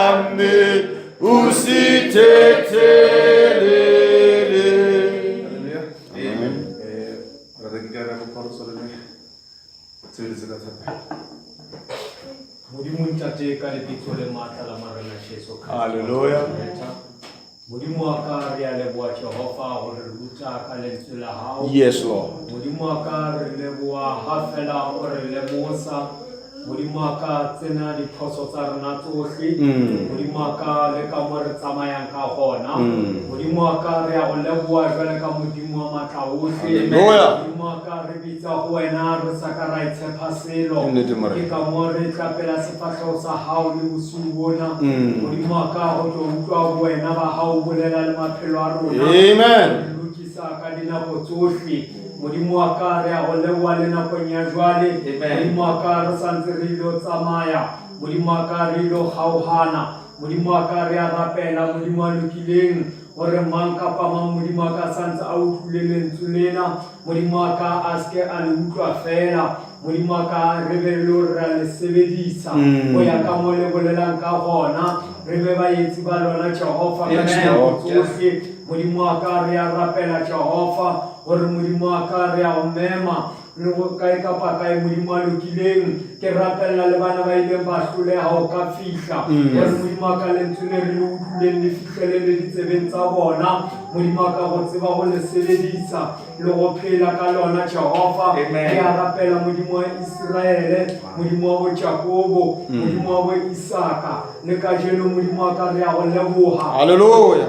amen. Aussi Hallelujah. Amen. Brother Gigara ko paro sorene. Tsiriziga thapa. Muri muntate kale bitole matala marana sheso. Hallelujah. Muri mwaka riale bwa Jehova oruta kale tsula hao. Yes, Lord. Muri mwaka rilebwa hafela orelemosa. Muri mwaka tsena di phoso tsa rona tsohle. Muri mwaka le ka mo re tsamayang ka hona. Muri mwaka re a go leboa jwale ka modimo wa matla ohle. Hallelujah. Muri mwaka re bitsa go wena re saka ra itshepa selo. Nnete mare. Ke ka mo re tlapela sefatlhego sa hao le bosiu bona. Muri mwaka go tlo utlwa wena ba hao bolela le maphelo a rona. Amen. Lokisa ka dinako tsohle. Modimo wa ka re a go leboa le nakong ya jwale. Modimo wa ka re santse re ilo tsamaya. Modimo wa ka re ilo kgaogana. Modimo wa ka re a rapela modimo wa lokileng gore mang kapa mang modimo wa ka santse a utlwile lentswe lena. Modimo wa ka a seke a le utlwa fela. Modimo wa ka re be le gore re a le sebedisa go ya ka mo le bolelang ka gona. Re be baetsi ba lona Jehova ka dinako tsohle. Modimo wa ka re a rapela Jehova gore modimo wa ka re a o mema le go kae kapa kae modimo wa lokileng. Ke rapela le bana ba ileng ba hloleha go ka fihla gore modimo wa ka lentswe le re le utlwileng le fihlelele ditsebeng tsa bona. Modimo wa ka go tseba go le sebedisa le go phela ka lona Jehova. Ke a rapela modimo wa Israele, modimo wa bo Jakobo, modimo wa bo Isaka le kajeno modimo wa ka re a go leboga. Hallelujah.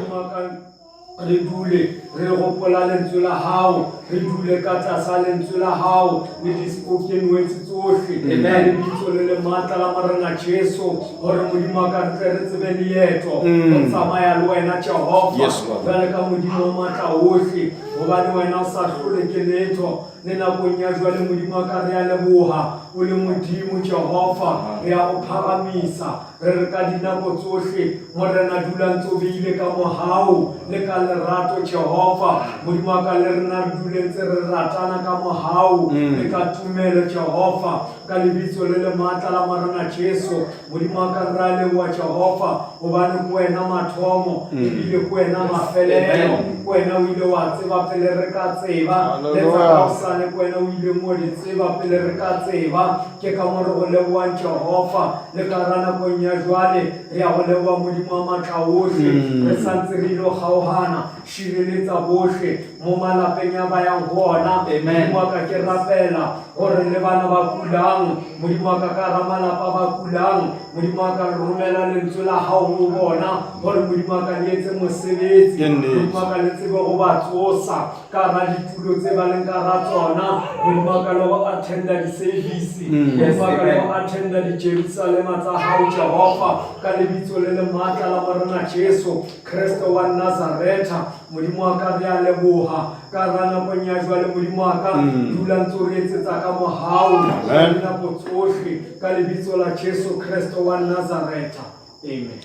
Re dule re gopola lentswe la hao, re dule ka tlasa lentswe la hao le di-spoken words tsohle le bitso le le matla la marena Jesu gore modimo wa ka re tle re tsebe leeto go tsamaya le wena Jehova jwale ka modimo wa matla ohle gobane wena o sa hlole ke letho le nakong ya jwale modimo wa ka re a leboga o le modimo Jehova re a go phagamisa re re ka dinako tsohle morena dula ntse o beile ka mohau le ka lerato Jehova modimo wa ka le rena re dule ntse re ratana ka mohau le ka tumelo Jehova ka lebitso le le matla la morena Jesu modimo wa ka re a leboa Jehova gobane ke wena mathomo ebile ke wena mafelelo ke wena o ile wa tseba pele re ka tseba le tsa osane ke wena o ile mo di tseba pele re ka tseba ke ka mo re go leboang Jehova le ka ra nakong ya jwale re a go leboa modimo wa matla ohle re santse re ilo kgaogana šireletsa bohle mo malapeng ya ba yang gona modimo wa ka ke rapela gore le bana ba kulang modimo wa ka ka ra malapa ba kulang modimo wa ka re romela lentswe la hao go bona gore modimo wa ka le etse mosebetsi modimo wa ka le tsebe go ba tsosa ka ra ditulo tse ba leng ka ra tsona Modimo wa ka le go attenda di-service Modimo wa ka le go attenda di-Jerusalema tsa hao Jehova ka lebitso le le maatla la morena Jesu Kriste wa Nazareta Modimo wa ka re a leboga ka ra nakong ya jwale Modimo wa ka dula ntse o re etsetsa ka mohau ka dinako tsohle ka lebitso la Jesu Kriste wa Nazareta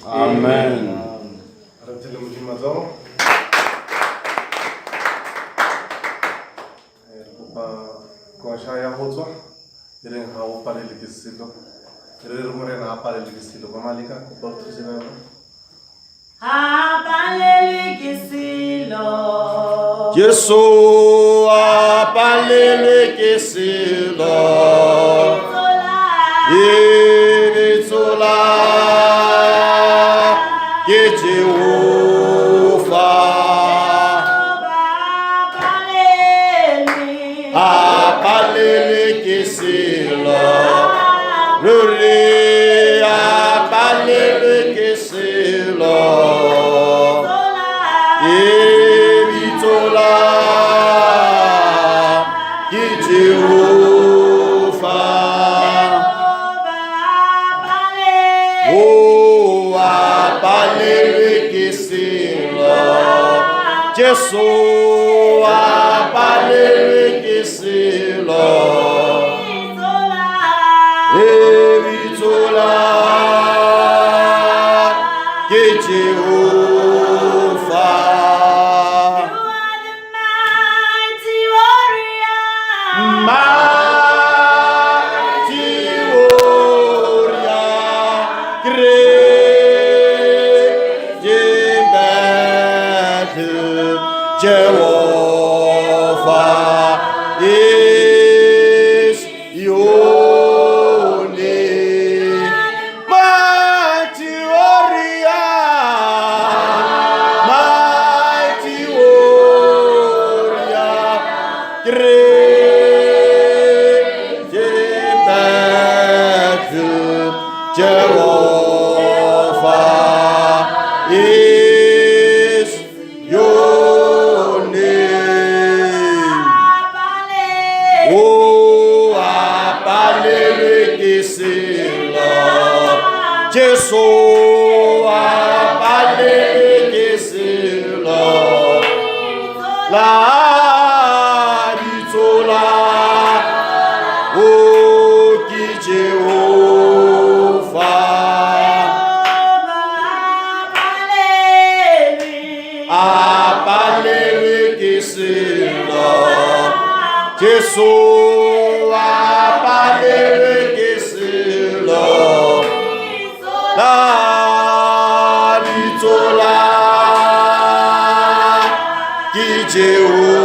Amen. Ratele Modimo matsogo. Koša ya go tswa e reng ga o palele ke selo re re morena a palele ke selo ba maleka kopa o thuse ka yona Ha palelwe ke selo Jesu a palelwe ke selo Itsola ke Jehova a palelwe ke selo Ruri a palelwe ke selo Itsola ke Jehova Oh a palelwe ke selo Jesu a palelwe ke selo Evitola ke Jehova Mighty warrior, great in battle, Jehovah is your name. Mighty warrior, great in battle, Jehovah is your name. Oh, apalele que se lo, Jesu, apalele que se lo, la bitola, oh, que Jehovah, apalele que se lo, Jesu, apalele que se lo, la bitola, que Jehovah.